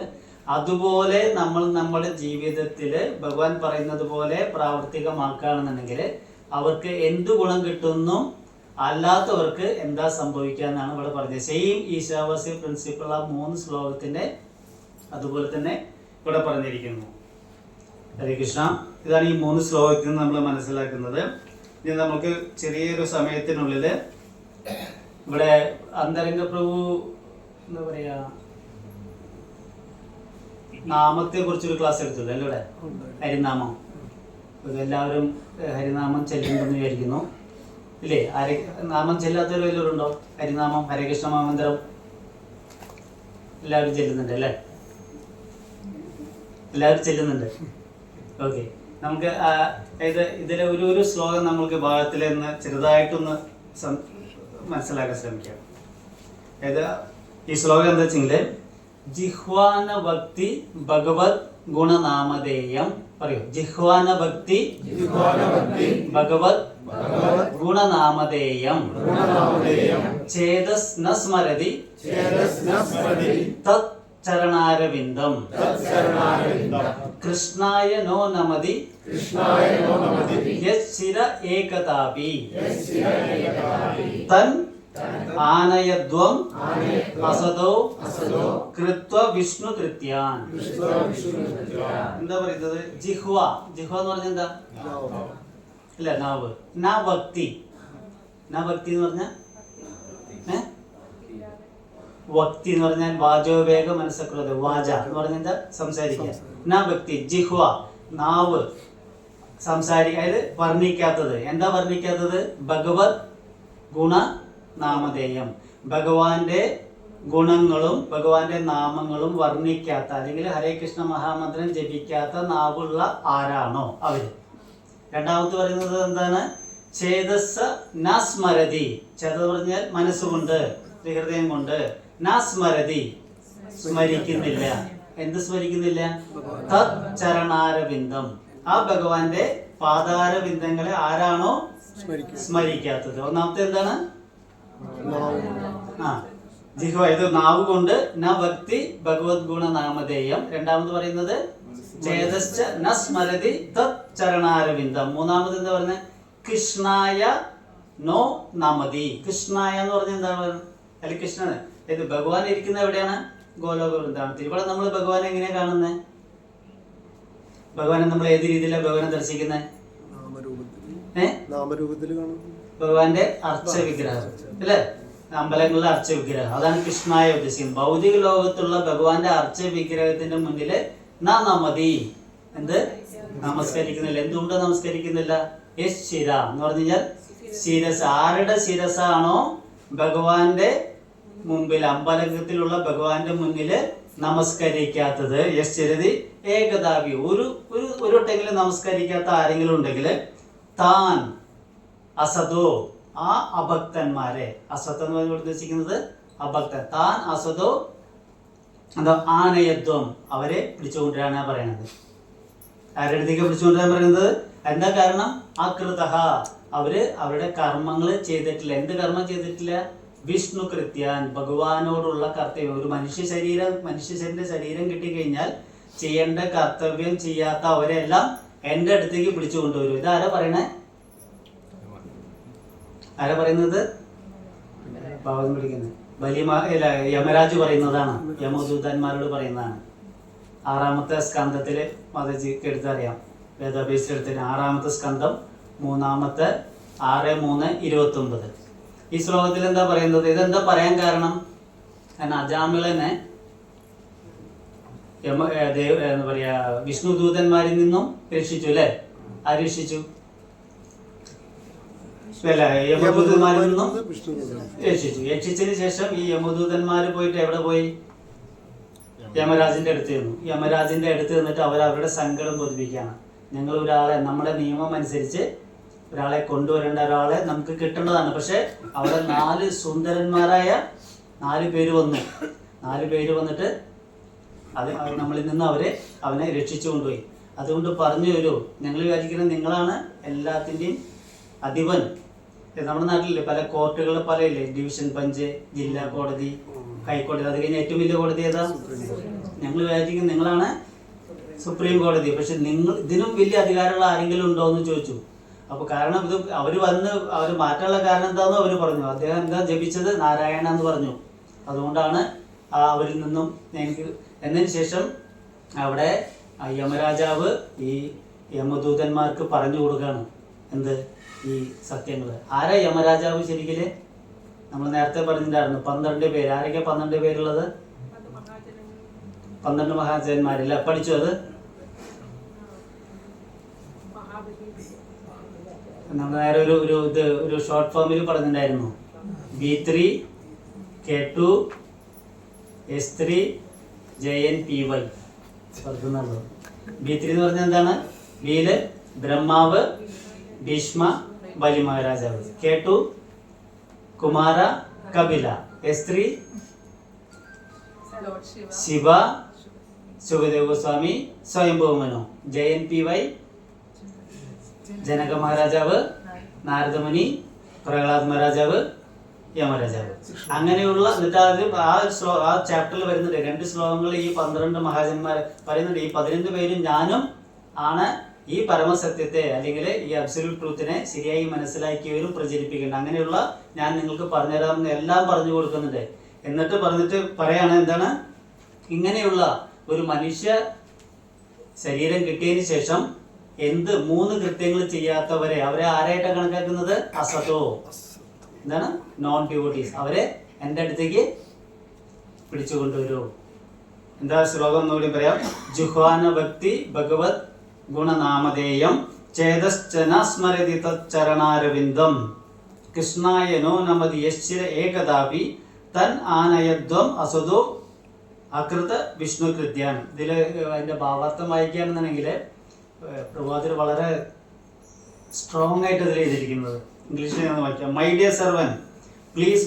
A: അതുപോലെ നമ്മൾ നമ്മുടെ ജീവിതത്തിൽ ഭഗവാൻ പറയുന്നത് പോലെ പ്രാവർത്തികമാക്കുകയാണെന്നുണ്ടെങ്കിൽ അവർക്ക് എന്ത് ഗുണം കിട്ടുന്നു, അല്ലാത്തവർക്ക് എന്താ സംഭവിക്കുക എന്നാണ് ഇവിടെ പറഞ്ഞത്. സെയിം ഈശാവാസ്യ പ്രിൻസിപ്പിൾ ആ 3 ശ്ലോകത്തിന്റെ അതുപോലെ തന്നെ ഇവിടെ പറഞ്ഞിരിക്കുന്നു. ഹരേ കൃഷ്ണ. ഇതാണ് ഈ 3 ശ്ലോകത്തിൽ നിന്ന് നമ്മൾ മനസ്സിലാക്കുന്നത്. ഇനി നമുക്ക് ചെറിയൊരു സമയത്തിനുള്ളിൽ ഇവിടെ അന്തരംഗ പ്രഭു എന്താ പറയാ നാമത്തെ കുറിച്ചൊരു ക്ലാസ് എടുത്തില്ല അല്ലേ? ഇവിടെ ഹരിനാമം എല്ലാവരും ഹരിനാമം ചെല്ലുണ്ടെന്ന് വിചാരിക്കുന്നു ഇല്ലേ? നാമം ചെല്ലാത്തവർ വല്ലവരും ഉണ്ടോ? ഹരിനാമം ഹരേകൃഷ്ണ മഹാമന്ത്രം എല്ലാവരും ചെല്ലുന്നുണ്ട് അല്ലേ? എല്ലാവരും ചെല്ലുന്നുണ്ട്. ഓക്കെ, നമുക്ക് ഇതിലെ ഒരു ശ്ലോകം നമ്മൾക്ക് ഭാഗത്തിൽ നിന്ന് ചെറുതായിട്ടൊന്ന് മനസ്സിലാക്കാൻ ശ്രമിക്കാം. അതായത് ഈ ശ്ലോകം എന്താ വെച്ചെങ്കിൽ, ജിഹ്വാന ഭക്തി ഭഗവത് ഗുണനാമധേയം. പറയൂ, ജിഹ്വാന ഭക്തി ഭഗവത് ഗുണനാമധേയം ചേതസ് ന സ്മരതി തത് ചരണാരവിന്ദം കൃഷ്ണായ നോ നമതി യശ്ചിര ഏകതാപി തൻ ആനയദ്വം അസതോ കൃത്വ വിഷ്ണു കൃത്യാൻ. എന്താ പറയുന്നത്? ജിഹ്വ എന്ന് പറഞ്ഞാൽ എന്താ? ഇല്ല, നാവ്. ന ഭക്തി എന്ന് പറഞ്ഞാൽ വക്തി എന്ന് പറഞ്ഞാൽ വാചോവേഗ മനസ്സക്രത. വാച എന്ന് പറഞ്ഞാൽ എന്താ? സംസാരിക്കുക. ന ഭക്തി ജിഹ്വ, നാവ് സംസാരിക്കുക, അതായത് വർണ്ണിക്കാത്തത്. എന്താ വർണ്ണിക്കാത്തത്? ഭഗവത് ഗുണ നാമധേയം, ഭഗവാന്റെ ഗുണങ്ങളും ഭഗവാന്റെ നാമങ്ങളും വർണ്ണിക്കാത്ത അല്ലെങ്കിൽ ഹരേ കൃഷ്ണ മഹാമന്ത്രം ജപിക്കാത്ത നാവുള്ള ആരാണോ അവര്. രണ്ടാമത് പറയുന്നത് എന്താണ്? ചേതസ് ന സ്മരതി. ചേത പറഞ്ഞാൽ മനസ്സുകൊണ്ട്, ഹൃദയം കൊണ്ട്. ന സ്മരതി, സ്മരിക്കുന്നില്ല. എന്ത് സ്മരിക്കുന്നില്ല? തത് ചരണാരവിന്ദം, ആ ഭഗവാന്റെ പാതാരവിന്ദങ്ങളെ ആരാണോ സ്മരിക്കാത്തത്. ഒന്നാമത്തെ എന്താണ്? ജിഹ്വ, ഇത് നാവ് കൊണ്ട്. ന ഭക്തി ഭഗവത് ഗുണ നാമധേയം. രണ്ടാമത് പറയുന്നത് ചേതശ്ച ന സ്മരതി തത് ചരണാരവിന്ദം. മൂന്നാമത് എന്താ പറയുന്നത്? കൃഷ്ണായ നോ നമതി. കൃഷ്ണായ എന്ന് പറഞ്ഞാൽ എന്താണ്? അല്ലെങ്കിൽ കൃഷ്ണന് ഇത് ഭഗവാൻ ഇരിക്കുന്നത് എവിടെയാണ്? ഗോലോക വൃന്ദാവനത്തിൽ. ഇവിടെ നമ്മൾ ഭഗവാനെ എങ്ങനെയാ കാണുന്നത്? ഭഗവാനെ നമ്മൾ ഏത് രീതിയിലാണ് ഭഗവാനെ ദർശിക്കുന്നത്? ഭഗവാന്റെ അർച്ച വിഗ്രഹം അല്ലേ, അമ്പലങ്ങളിലെ അർച്ച വിഗ്രഹം, അതാണ് കൃഷ്ണായ ഉദ്ദേശിക്കുന്നത്. ഭൗതിക ലോകത്തുള്ള ഭഗവാന്റെ അർച്ച വിഗ്രഹത്തിന്റെ മുന്നില് നമതി എന്ത് നമസ്കരിക്കുന്നില്ല. എന്തുകൊണ്ട് നമസ്കരിക്കുന്നില്ല? ശിര എന്ന് പറഞ്ഞു കഴിഞ്ഞാൽ ശിരസ്, ആരുടെ ശിരസാണോ ഭഗവാന്റെ മുമ്പിൽ, അമ്പലത്തിലുള്ള ഭഗവാന്റെ മുന്നില് നമസ്കരിക്കാത്തത്, യശ്ചരതി ഏകദാവി, ഒരു വട്ടെങ്കിലും നമസ്കരിക്കാത്ത ആരെങ്കിലും ഉണ്ടെങ്കിൽ താൻ അസതോ, ആ അഭക്തന്മാരെ, അസത്ത് എന്ന് പറഞ്ഞ ഉദ്ദേശിക്കുന്നത് അഭക്തൻ, താൻ അസതോ എന്താ ആനയത്വം, അവരെ പിടിച്ചുകൊണ്ടിരാനാ പറയണത്. ആരുടെ അടുത്തേക്ക് പിടിച്ചുകൊണ്ടിരാൻ പറയുന്നത്? എന്താ കാരണം? അകൃതഃ, അവര് അവരുടെ കർമ്മങ്ങൾ ചെയ്തിട്ടില്ല. എന്ത് കർമ്മം ചെയ്തിട്ടില്ല? വിഷ്ണു കൃത്യാൻ, ഭഗവാനോടുള്ള കർത്തവ്യം. ഒരു മനുഷ്യന്റെ ശരീരം കിട്ടിക്കഴിഞ്ഞാൽ ചെയ്യേണ്ട കർത്തവ്യം ചെയ്യാത്ത അവരെല്ലാം എന്റെ അടുത്തേക്ക് പിടിച്ചു കൊണ്ടുവരും. ഇതാരാ പറയണേ? ആരാ പറയുന്നത്? ഭാവം പിടിക്കുന്നത് യമരാജ് പറയുന്നതാണ്, യമദൂതന്മാരോട് പറയുന്നതാണ്. 6-ാമത്തെ സ്കന്ധത്തില് മതജിക്ക് എടുത്തറിയാം, വേദാഭ്യാസത്തിൽ എടുത്തതിന് 6-ാമത്തെ സ്കന്ധം 3-ാമത്തെ 6:3:29. ഈ ശ്ലോകത്തിൽ എന്താ പറയുന്നത്? ഇതെന്താ പറയാൻ കാരണം? അജാമിളനെ എന്താ പറയാ വിഷ്ണു ദൂതന്മാരിൽ നിന്നും രക്ഷിച്ചു അല്ലെ? ആര് രക്ഷിച്ചു? യമദൂതന്മാരിൽ നിന്നും രക്ഷിച്ചു. രക്ഷിച്ചതിന് ശേഷം ഈ യമദൂതന്മാര് പോയിട്ട് എവിടെ പോയി? യമരാജിന്റെ അടുത്ത് ചെന്നു. യമരാജിന്റെ അടുത്ത് നിന്നിട്ട് അവരുടെ സങ്കടം ബോധിപ്പിക്കുകയാണ്. ഞങ്ങൾ ഒരാളെ, നമ്മുടെ നിയമം അനുസരിച്ച് ഒരാളെ കൊണ്ടുവരേണ്ട ഒരാളെ നമുക്ക് കിട്ടേണ്ടതാണ്. പക്ഷെ അവിടെ 4 സുന്ദരന്മാരായ 4 പേര് വന്നു. 4 പേര് വന്നിട്ട് അത് നമ്മളിൽ നിന്ന് അവനെ രക്ഷിച്ചു കൊണ്ടുപോയി. അതുകൊണ്ട് പറഞ്ഞു വരൂ, ഞങ്ങൾ വിചാരിക്കുന്നത് നിങ്ങളാണ് എല്ലാത്തിൻ്റെയും അധിപൻ. നമ്മുടെ നാട്ടിലില്ലേ പല കോർട്ടുകൾ, പല ഇല്ലേ, ഡിവിഷൻ ബെഞ്ച്, ജില്ലാ കോടതി, ഹൈക്കോടതി, അത് കഴിഞ്ഞാൽ ഏറ്റവും വലിയ കോടതി ഏതാ? ഞങ്ങൾ വിചാരിക്കുന്നത് നിങ്ങളാണ് സുപ്രീം കോടതി. പക്ഷെ ഇതിനും വലിയ അധികാരമുള്ള ആരെങ്കിലും ഉണ്ടോ എന്ന് ചോദിച്ചു. അപ്പൊ കാരണം ഇത് അവര് മാറ്റാനുള്ള കാരണം എന്താണെന്ന് അവര് പറഞ്ഞു. അദ്ദേഹം എന്താ ജപിച്ചത്? നാരായണ എന്ന് പറഞ്ഞു. അതുകൊണ്ടാണ് അവരിൽ നിന്നും എനിക്ക് എന്നതിന് ശേഷം അവിടെ യമരാജാവ് ഈ യമദൂതന്മാർക്ക് പറഞ്ഞു കൊടുക്കുകയാണ് എന്ത്? ഈ സത്യങ്ങള്. ആരാ യമരാജാവ് ശരിക്കല്? നമ്മൾ നേരത്തെ പറഞ്ഞിട്ടുണ്ടായിരുന്നു 12 പേര്. ആരൊക്കെ 12 പേരുള്ളത്? 12 മഹാജന്മാരില്ല. പഠിച്ചു അത്? നമ്മൾ നേരെ ഒരു ഷോർട്ട് ഫോമിൽ പറഞ്ഞിട്ടുണ്ടായിരുന്നു. B3, K2, S3, JNPY. B3 എന്ന് പറഞ്ഞാൽ എന്താണ്? ബിയില് ബ്രഹ്മാവ്, ഭീഷ്മ, ബലി മഹാരാജാവ്. K2 കുമാര, കപില. S3 ശിവ, സുഖദേവ ഗോസ്വാമി, സ്വയംഭൂമനു. JNPY ജനക മഹാരാജാവ്, നാരദമുനി, പ്രഹ്ലാദ് മഹാരാജാവ്, യമരാജാവ്. അങ്ങനെയുള്ള എന്നിട്ട് ആ ചാപ്റ്ററിൽ വരുന്നുണ്ട് 2 ശ്ലോകങ്ങൾ. ഈ 12 മഹാജന്മാർ പറയുന്നുണ്ട്, ഈ 11 പേരും ഞാനും ആണ് ഈ പരമസത്യത്തെ അല്ലെങ്കിൽ ഈ അബ്സല്യൂട്ട് ട്രൂത്തിനെ ശരിയായി മനസ്സിലാക്കിയവരും പ്രചരിപ്പിക്കുന്നുണ്ട്. അങ്ങനെയുള്ള ഞാൻ നിങ്ങൾക്ക് പറഞ്ഞുതരാമെന്ന് എല്ലാം പറഞ്ഞു കൊടുക്കുന്നുണ്ട്. എന്നിട്ട് പറയാണ് എന്താണ്? ഇങ്ങനെയുള്ള ഒരു മനുഷ്യ ശരീരം കിട്ടിയതിന് ശേഷം 3 കൃത്യങ്ങൾ ചെയ്യാത്തവരെ അവരെ ആരായിട്ടാണ് കണക്കാക്കുന്നത്? അസതോ, എന്താണ്? Non devotees. അവരെ എൻ്റെ അടുത്തേക്ക് പിടിച്ചുകൊണ്ടുവരൂ. എന്താ ശ്ലോകം ഒന്നുകൂടി പറയാം. ജുഹ്വാന ഭക്തി ഭഗവത് ഗുണനാമധേയം ചേതശ്ചന സ്മരതി തച്ചരണാരവിന്ദം കൃഷ്ണായ നോ നമതി യശ്ചിര ഏകദാപി തൻ ആനയദ്വം അസതോ അകൃത വിഷ്ണു കൃത്യാൻ. ഇതിൽ അതിൻ്റെ ഭാവാർത്ഥം വായിക്കുകയാണെന്നുണ്ടെങ്കിൽ പ്രഭാതത്തിൽ വളരെ സ്ട്രോങ് ആയിട്ട് ഇതിൽ എഴുതിയിരിക്കുന്നത്. ഇംഗ്ലീഷിൽ ഞാൻ വായിക്കാം. My dear servant, please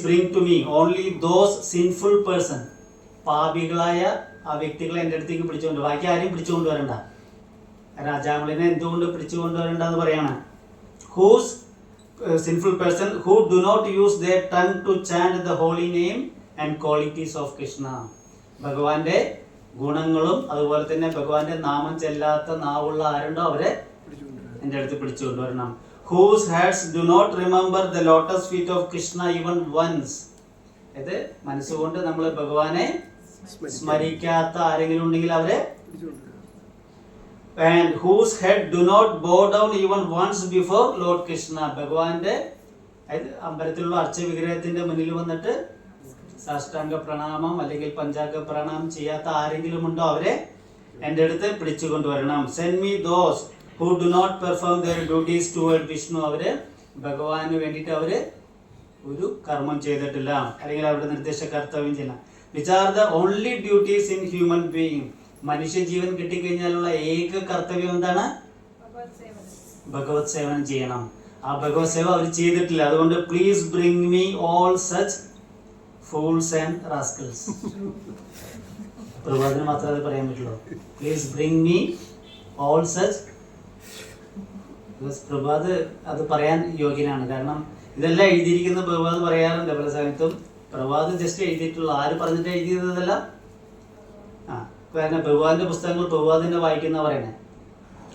A: bring to me only those sinful person. പാപികളായ ആ വ്യക്തികളെ എൻ്റെ അടുത്തേക്ക് പിടിച്ചുകൊണ്ട്, ബാക്കി ആരെയും പിടിച്ചുകൊണ്ട് വരണ്ട. രാജാമളിനെ എന്തുകൊണ്ട് പിടിച്ചുകൊണ്ട് വരണ്ട എന്ന് പറയാണ്. Whose sinful person who do not use their tongue to chant the holy name and qualities of Krishna. ഭഗവാന്റെ ഗുണങ്ങളും അതുപോലെ തന്നെ ഭഗവാന്റെ നാമം ചെല്ലാത്ത നാവുള്ള ആരുണ്ടോ അവരെ എൻ്റെ അടുത്ത് പിടിച്ചുകൊണ്ടുവരണം. Whose heads do not remember the lotus feet of Krishna even once. ഇത് മനസ്സുകൊണ്ട് നമ്മൾ ഭഗവാനെ സ്മരിക്കാത്ത ആരെങ്കിലും ഉണ്ടെങ്കിൽ അവരെ and whose head do not bow down even once before Lord Krishna. ഭഗവാന്റെ അമ്പലത്തിലുള്ള അർച്ചവിഗ്രഹത്തിന്റെ മുന്നിൽ വന്നിട്ട് സാഷ്ടാംഗ പ്രണാമം അല്ലെങ്കിൽ പഞ്ചാംഗ പ്രണാമം ചെയ്യാത്ത ആരെങ്കിലും ഉണ്ടോ അവരെ എൻ്റെ അടുത്ത് പിടിച്ചു കൊണ്ടുവരണം. Send me those who do not perform their duties toward Vishnu. അവര് ഭഗവാന് വേണ്ടിയിട്ട് അവര് ഒരു കർമ്മം ചെയ്തിട്ടില്ല, അല്ലെങ്കിൽ അവരുടെ നിർദ്ദേശ കർത്തവ്യം ചെയ്യണം. Which are the only duties in human being. മനുഷ്യജീവൻ കിട്ടിക്കഴിഞ്ഞാലുള്ള ഏക കർത്തവ്യം എന്താണ്? ഭഗവത് സേവനം ചെയ്യണം. ആ ഭഗവത് സേവ അവർ ചെയ്തിട്ടില്ല. അതുകൊണ്ട് please bring me all such fools and rascals. പ്രഭാതിന് മാത്രമേ അത് പറയാൻ പറ്റുള്ളൂ. Please bring me all such. Prabhat അത് പറയാൻ യോഗ്യനാണ്. കാരണം ഇതെല്ലാം എഴുതിയിരിക്കുന്ന പ്രഭാത് പറയാറുണ്ട് പല സമയത്തും. പ്രഭാത് ജസ്റ്റ് എഴുതിയിട്ടുള്ള, ആര് പറഞ്ഞിട്ട് എഴുതിയതല്ല. കാരണം പ്രഭാതിന്റെ പുസ്തകങ്ങൾ പ്രഭാതിനെ വായിക്കുന്ന പറയണേ.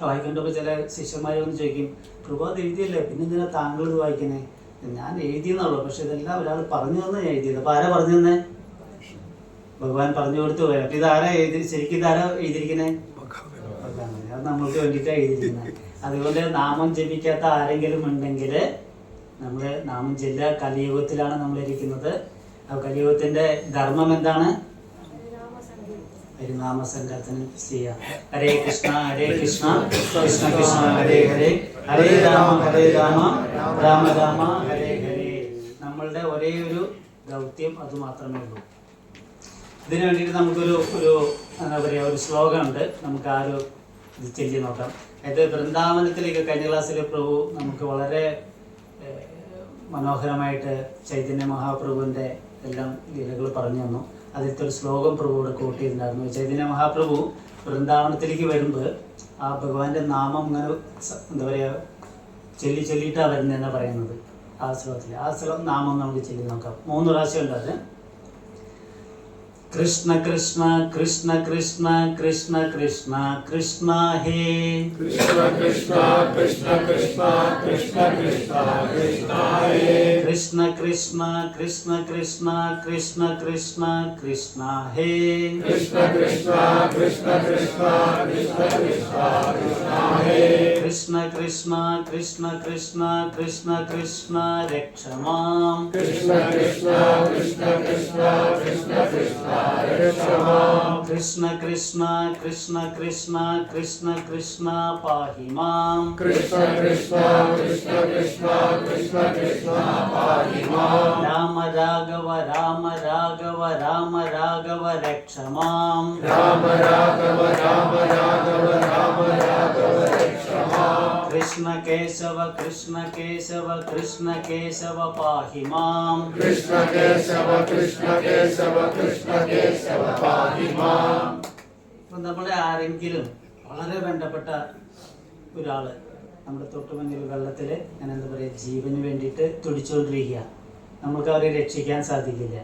A: വായിക്കേണ്ടപ്പോൾ ചില ശിഷ്യന്മാർ വന്ന് ചോദിക്കും, പ്രഭാത് എഴുതിയല്ലേ, പിന്നെ എന്തിനാ താങ്കൾ ഇത് വായിക്കുന്നേ? ഞാൻ എഴുതിയെന്നുള്ളൂ, പക്ഷെ ഇതെല്ലാം ഒരാൾ പറഞ്ഞു തന്നെ ഞാൻ എഴുതിയത്. അപ്പൊ ആരാ പറഞ്ഞു തന്നെ? ഭഗവാൻ പറഞ്ഞു കൊടുത്തു പോയാൽ. അപ്പൊ ഇതാരാ എഴുതി? ശരിക്കും ഇതാരാ എഴുതിയിരിക്കുന്നത്? അത് നമ്മൾക്ക് വേണ്ടിയിട്ടാണ് എഴുതിയിരിക്കുന്നത്. അതുകൊണ്ട് നാമം ജപിക്കാത്ത ആരെങ്കിലും ഉണ്ടെങ്കിൽ നമ്മൾ നാമം ചെല്ലുക. കലിയുഗത്തിലാണ് നമ്മളിരിക്കുന്നത്. ആ കലിയുഗത്തിന്റെ ധർമ്മം എന്താണ്? ഹരിനാമസങ്കീർത്തനം ചെയ്യുക. ഹരേ കൃഷ്ണ ഹരേ കൃഷ്ണ കൃഷ്ണ കൃഷ്ണ ഹരേ ഹരേ ഹരേ രാമ രാമ രാമ ഹരേ ഹരേ. നമ്മളുടെ ഒരേ ഒരു ദൗത്യം അത് മാത്രമേ ഉള്ളൂ. ഇതിനു വേണ്ടിയിട്ട് നമുക്കൊരു എന്താ പറയുക, ഒരു ശ്ലോകം ഉണ്ട്. നമുക്ക് ആ ഒരു ഇത് ചൊല്ലി നോക്കാം. ഇത് വൃന്ദാവനത്തിലേക്ക് കഴിഞ്ഞ ക്ലാസ്സിൽ പ്രഭു നമുക്ക് വളരെ മനോഹരമായിട്ട് ചൈതന്യ മഹാപ്രഭുവിൻ്റെ എല്ലാം ലീലകൾ പറഞ്ഞു തന്നു. അതിലത്തെ ഒരു ശ്ലോകം പ്രഭുവിടെ കോട്ട് ചെയ്തിട്ടുണ്ടായിരുന്നു. ചൈതന്യ മഹാപ്രഭു വൃന്ദാവനത്തിലേക്ക് വരുമ്പോൾ ആ ഭഗവാന്റെ നാമം ഇങ്ങനെ എന്താ പറയുക ചൊല്ലിയിട്ടാണ് വരുന്നതെന്നാണ് പറയുന്നത് ആ ശ്ലോകത്തിൽ. ആ നാമം നമുക്ക് ചൊല്ലി നോക്കാം. 3 പ്രാവശ്യം ഉണ്ട് അത്. കൃഷ്ണ കൃഷ്ണ കൃഷ്ണ കൃഷ്ണ കൃഷ്ണ കൃഷ്ണ കൃഷ്ണ ഹേ.
E: കൃഷ്ണ കൃഷ്ണ കൃഷ്ണ കൃഷ്ണ കൃഷ്ണ കൃഷ്ണ കൃഷ്ണ ഹേ.
A: കൃഷ്ണ കൃഷ്ണ കൃഷ്ണ കൃഷ്ണ കൃഷ്ണ കൃഷ്ണ കൃഷ്ണ ഹേ.
E: കൃഷ്ണ കൃഷ്ണ കൃഷ്ണ കൃഷ്ണ കൃഷ്ണ കൃഷ്ണ കൃഷ്ണ ഹേ.
A: കൃഷ്ണ കൃഷ്ണ കൃഷ്ണ കൃഷ്ണ കൃഷ്ണ കൃഷ്ണ രക്ഷമാം.
E: കൃഷ്ണ കൃഷ്ണ കൃഷ്ണ കൃഷ്ണ കൃഷ്ണ കൃഷ്ണ
A: കൃഷ്ണ കൃഷ്ണ കൃഷ്ണ കൃഷ്ണ കൃഷ്ണ കൃഷ്ണ പാഹി മാം.
E: കൃഷ്ണ കൃഷ്ണ കൃഷ്ണ കൃഷ്ണ കൃഷ്ണ കൃഷ്ണ പാഹി മാം.
A: രാമ രാഘവ രാമ രാഘവ രാമ രാഘവ രക്ഷമാം.
E: രാമ രാഘവ രാമ രാഘവ രാമ രാഘവ രക്ഷമാം.
A: കൃഷ്ണ കേശവ കൃഷ്ണ കേശവ കൃഷ്ണ കേശവ പാഹി മാം.
E: കൃഷ്ണ കേശവ കൃഷ്ണ കേശവ കൃഷ്ണ കേശവ പാഹി മാം.
A: ഇപ്പം നമ്മുടെ ആരെങ്കിലും വളരെ വേണ്ടപ്പെട്ട ഒരാള് നമ്മുടെ തൊട്ടുമുന്നിൽ വെള്ളത്തിൽ ഞാൻ എന്താ പറയുക ജീവന് വേണ്ടിയിട്ട് തുടിച്ചുകൊണ്ടിരിക്കുക. നമുക്ക് അവരെ രക്ഷിക്കാൻ സാധിക്കില്ല.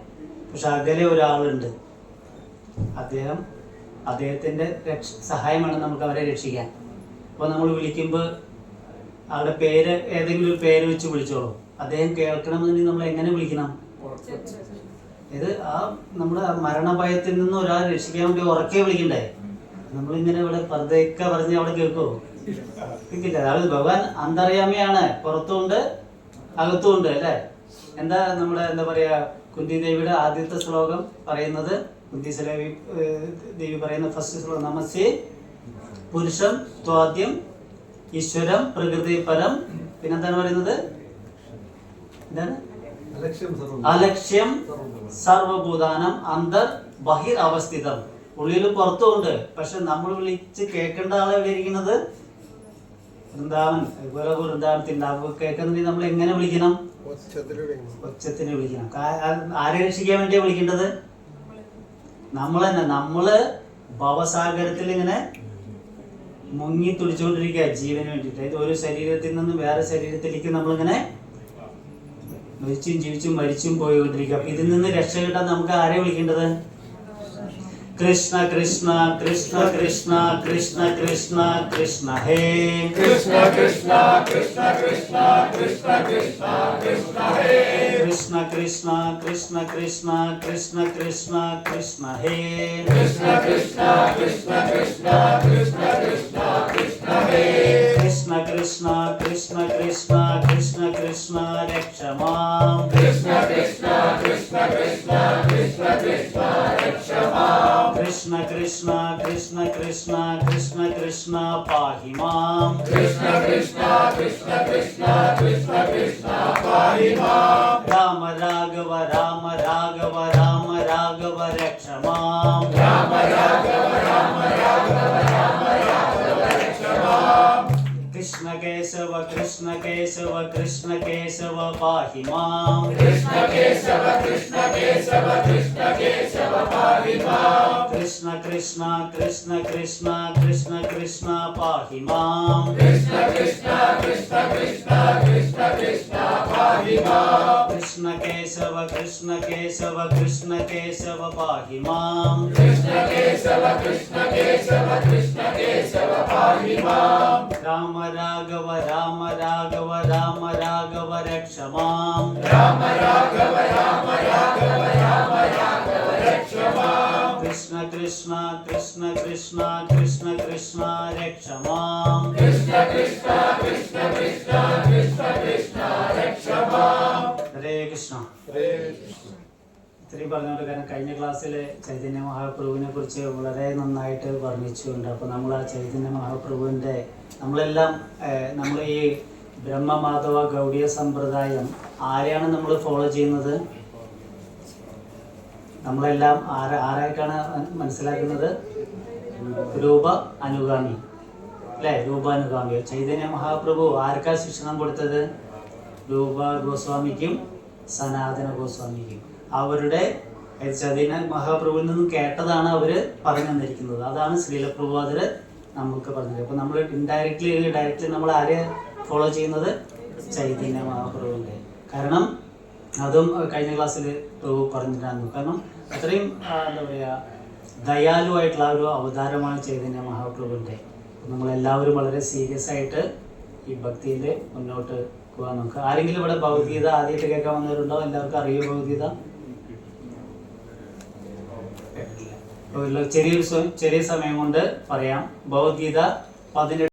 A: പക്ഷെ അകലെ ഒരാളുണ്ട്, അദ്ദേഹത്തിൻ്റെ സഹായമാണ് നമുക്ക് അവരെ രക്ഷിക്കാൻ. അപ്പോൾ നമ്മൾ വിളിക്കുമ്പോൾ ആളുടെ പേര് ഏതെങ്കിലും ഒരു പേര് വെച്ച് വിളിച്ചോളൂ. അദ്ദേഹം കേൾക്കണമെന്നുണ്ടെങ്കിൽ നമ്മൾ എങ്ങനെ വിളിക്കണം? ഇത് ആ നമ്മുടെ മരണഭയത്തിൽ നിന്ന് ഒരാൾ രക്ഷിക്കാൻ വേണ്ടി ഉറക്കെ വിളിക്കണ്ടേ? നമ്മളിങ്ങനെ ഇവിടെ പർദ്ദയൊക്കെ പറഞ്ഞ് അവിടെ കേൾക്കുമോ? കേൾക്കില്ല. അതായത് ഭഗവാൻ അന്തർയാമിയാണ്, പുറത്തുമുണ്ട് അകത്തുമുണ്ട് അല്ലേ? എന്താ നമ്മുടെ എന്താ പറയാ കുന്തി ദേവിയുടെ ആദ്യത്തെ ശ്ലോകം പറയുന്നത്? കുന്തി ദേവി പറയുന്ന ഫസ്റ്റ് ശ്ലോകം നമസ്തേ പുരുഷം ത്വാദ്യം ഈശ്വരം പ്രകൃതി പരം. പിന്നെന്താണ് പറയുന്നത്? എന്താണ്? അലക്ഷ്യം സർവഭൂതാനം അന്തർ ബഹിർ അവസ്ഥിതം. ഉള്ളിലും പുറത്തുമുണ്ട്. പക്ഷെ നമ്മൾ വിളിച്ച് കേൾക്കേണ്ട ആളെ എവിടെ ഇരിക്കുന്നത്? വൃന്ദാവൻ. അതുപോലെ വൃന്ദാവനത്തിൻ്റെ കേൾക്കുന്നുണ്ടെങ്കിൽ നമ്മൾ എങ്ങനെ വിളിക്കണം? ഒച്ചത്തിന് വിളിക്കണം. ആരെ രക്ഷിക്കാൻ വേണ്ടിയാണ് വിളിക്കേണ്ടത്? നമ്മൾ തന്നെ. നമ്മള് ഭവസാഗരത്തിൽ ഇങ്ങനെ മുങ്ങി തുടിച്ചുകൊണ്ടിരിക്കുക ജീവന് വേണ്ടിയിട്ട്. ഇത് ഒരു ശരീരത്തിൽ നിന്നും വേറെ ശരീരത്തിലേക്ക് നമ്മളിങ്ങനെ മരിച്ചും ജീവിച്ചും മരിച്ചും പോയിക്കൊണ്ടിരിക്കുക. അപ്പൊ ഇതിൽ നിന്ന് രക്ഷ കിട്ടാൻ നമുക്ക് ആരെ വിളിക്കേണ്ടത്? കൃഷ്ണ കൃഷ്ണ കൃഷ്ണ കൃഷ്ണ കൃഷ്ണ കൃഷ്ണ കൃഷ്ണ ഹേ.
E: കൃഷ്ണ കൃഷ്ണ കൃഷ്ണ കൃഷ്ണ കൃഷ്ണ കൃഷ്ണ കൃഷ്ണ ഹേ.
A: കൃഷ്ണ കൃഷ്ണ കൃഷ്ണ കൃഷ്ണ കൃഷ്ണ കൃഷ്ണ കൃഷ്ണ ഹേ.
E: കൃഷ്ണ കൃഷ്ണ കൃഷ്ണ കൃഷ്ണ കൃഷ്ണ കൃഷ്ണ
A: कृष्ण कृष्ण कृष्ण कृष्ण कृष्ण कृष्ण पाहि मां
E: कृष्ण कृष्ण कृष्ण कृष्ण कृष्ण कृष्ण पाहि मां
A: राम राघव राम राघव राम राघव रक्ष मां
E: राम राघव राम राघव राम राघव रक्ष मां
A: कृष्ण केशव कृष्ण केशव कृष्ण केशव पाहि मां
E: कृष्ण केशव कृष्ण केशव कृष्ण केशव पाहि मां
A: कृष्ण कृष्ण कृष्ण कृष्ण कृष्ण कृष्ण पाहि मां
E: कृष्ण कृष्ण कृष्ण कृष्ण कृष्ण कृष्ण पाहि मां
A: कृष्ण केशव कृष्ण केशव कृष्ण केशव पाहि मां
E: कृष्ण केशव कृष्ण केशव कृष्ण केशव पाहि मां
A: राम राघव राम राघव राम राघव रक्ष मां
E: राम राघव राम राघव राम राघव रक्ष मां
A: कृष्ण कृष्ण कृष्ण कृष्ण कृष्ण कृष्ण रक्ष मां
E: कृष्ण कृष्ण कृष्ण कृष्ण कृष्ण कृष्ण रक्ष मां
A: ഹരേ കൃഷ്ണ. ഇത്രയും പറഞ്ഞുകൊണ്ട് കാരണം കഴിഞ്ഞ ക്ലാസ്സിൽ ചൈതന്യ മഹാപ്രഭുവിനെ കുറിച്ച് വളരെ നന്നായിട്ട് വർണ്ണിച്ചുകൊണ്ട് അപ്പോൾ നമ്മൾ ആ ചൈതന്യ മഹാപ്രഭുവിൻ്റെ നമ്മളെല്ലാം നമ്മൾ ഈ ബ്രഹ്മമാധവ ഗൗഡിയ സമ്പ്രദായം ആരെയാണ് നമ്മൾ ഫോളോ ചെയ്യുന്നത്? നമ്മളെല്ലാം ആരായിട്ടാണ് മനസ്സിലാക്കുന്നത്? രൂപ അനുഗാമി അല്ലേ? രൂപാനുഗാമി. ചൈതന്യ മഹാപ്രഭു ആർക്കാ ശിക്ഷണം കൊടുത്തത്? രൂപ ഗോസ്വാമിക്കും സനാതന ഗോസ്വാമിക്കും. അവരുടെ ചൈതന്യ മഹാപ്രഭുവിൽ നിന്നും കേട്ടതാണ് അവർ പറഞ്ഞു തന്നിരിക്കുന്നത്. അതാണ് ശ്രീലപ്രഭുപാദർ നമുക്ക് പറഞ്ഞത്. അപ്പോൾ നമ്മൾ ഡയറക്റ്റ്ലി നമ്മൾ ആരെ ഫോളോ ചെയ്യുന്നത്? ചൈതന്യ മഹാപ്രഭുവിൻ്റെ. കാരണം അതും കഴിഞ്ഞ ക്ലാസ്സിൽ പ്രഭു പറഞ്ഞിട്ടായിരുന്നു. കാരണം അത്രയും എന്താ പറയുക ദയാലുവായിട്ടുള്ള ഒരു അവതാരമാണ് ചൈതന്യ മഹാപ്രഭുവിൻ്റെ. നമ്മളെല്ലാവരും വളരെ സീരിയസ് ആയിട്ട് ഈ ഭക്തിയിൽ മുന്നോട്ട് പോകാൻ നോക്കുക. ആരെങ്കിലും ഇവിടെ ഭഗവത്ഗീത ആദ്യമായിട്ട് കേൾക്കാൻ വന്നവരുണ്ടോ? എല്ലാവർക്കും അറിയോ ഭഗവത്ഗീത? ചെറിയ സമയം കൊണ്ട് പറയാം. ഭഗവത്ഗീത 18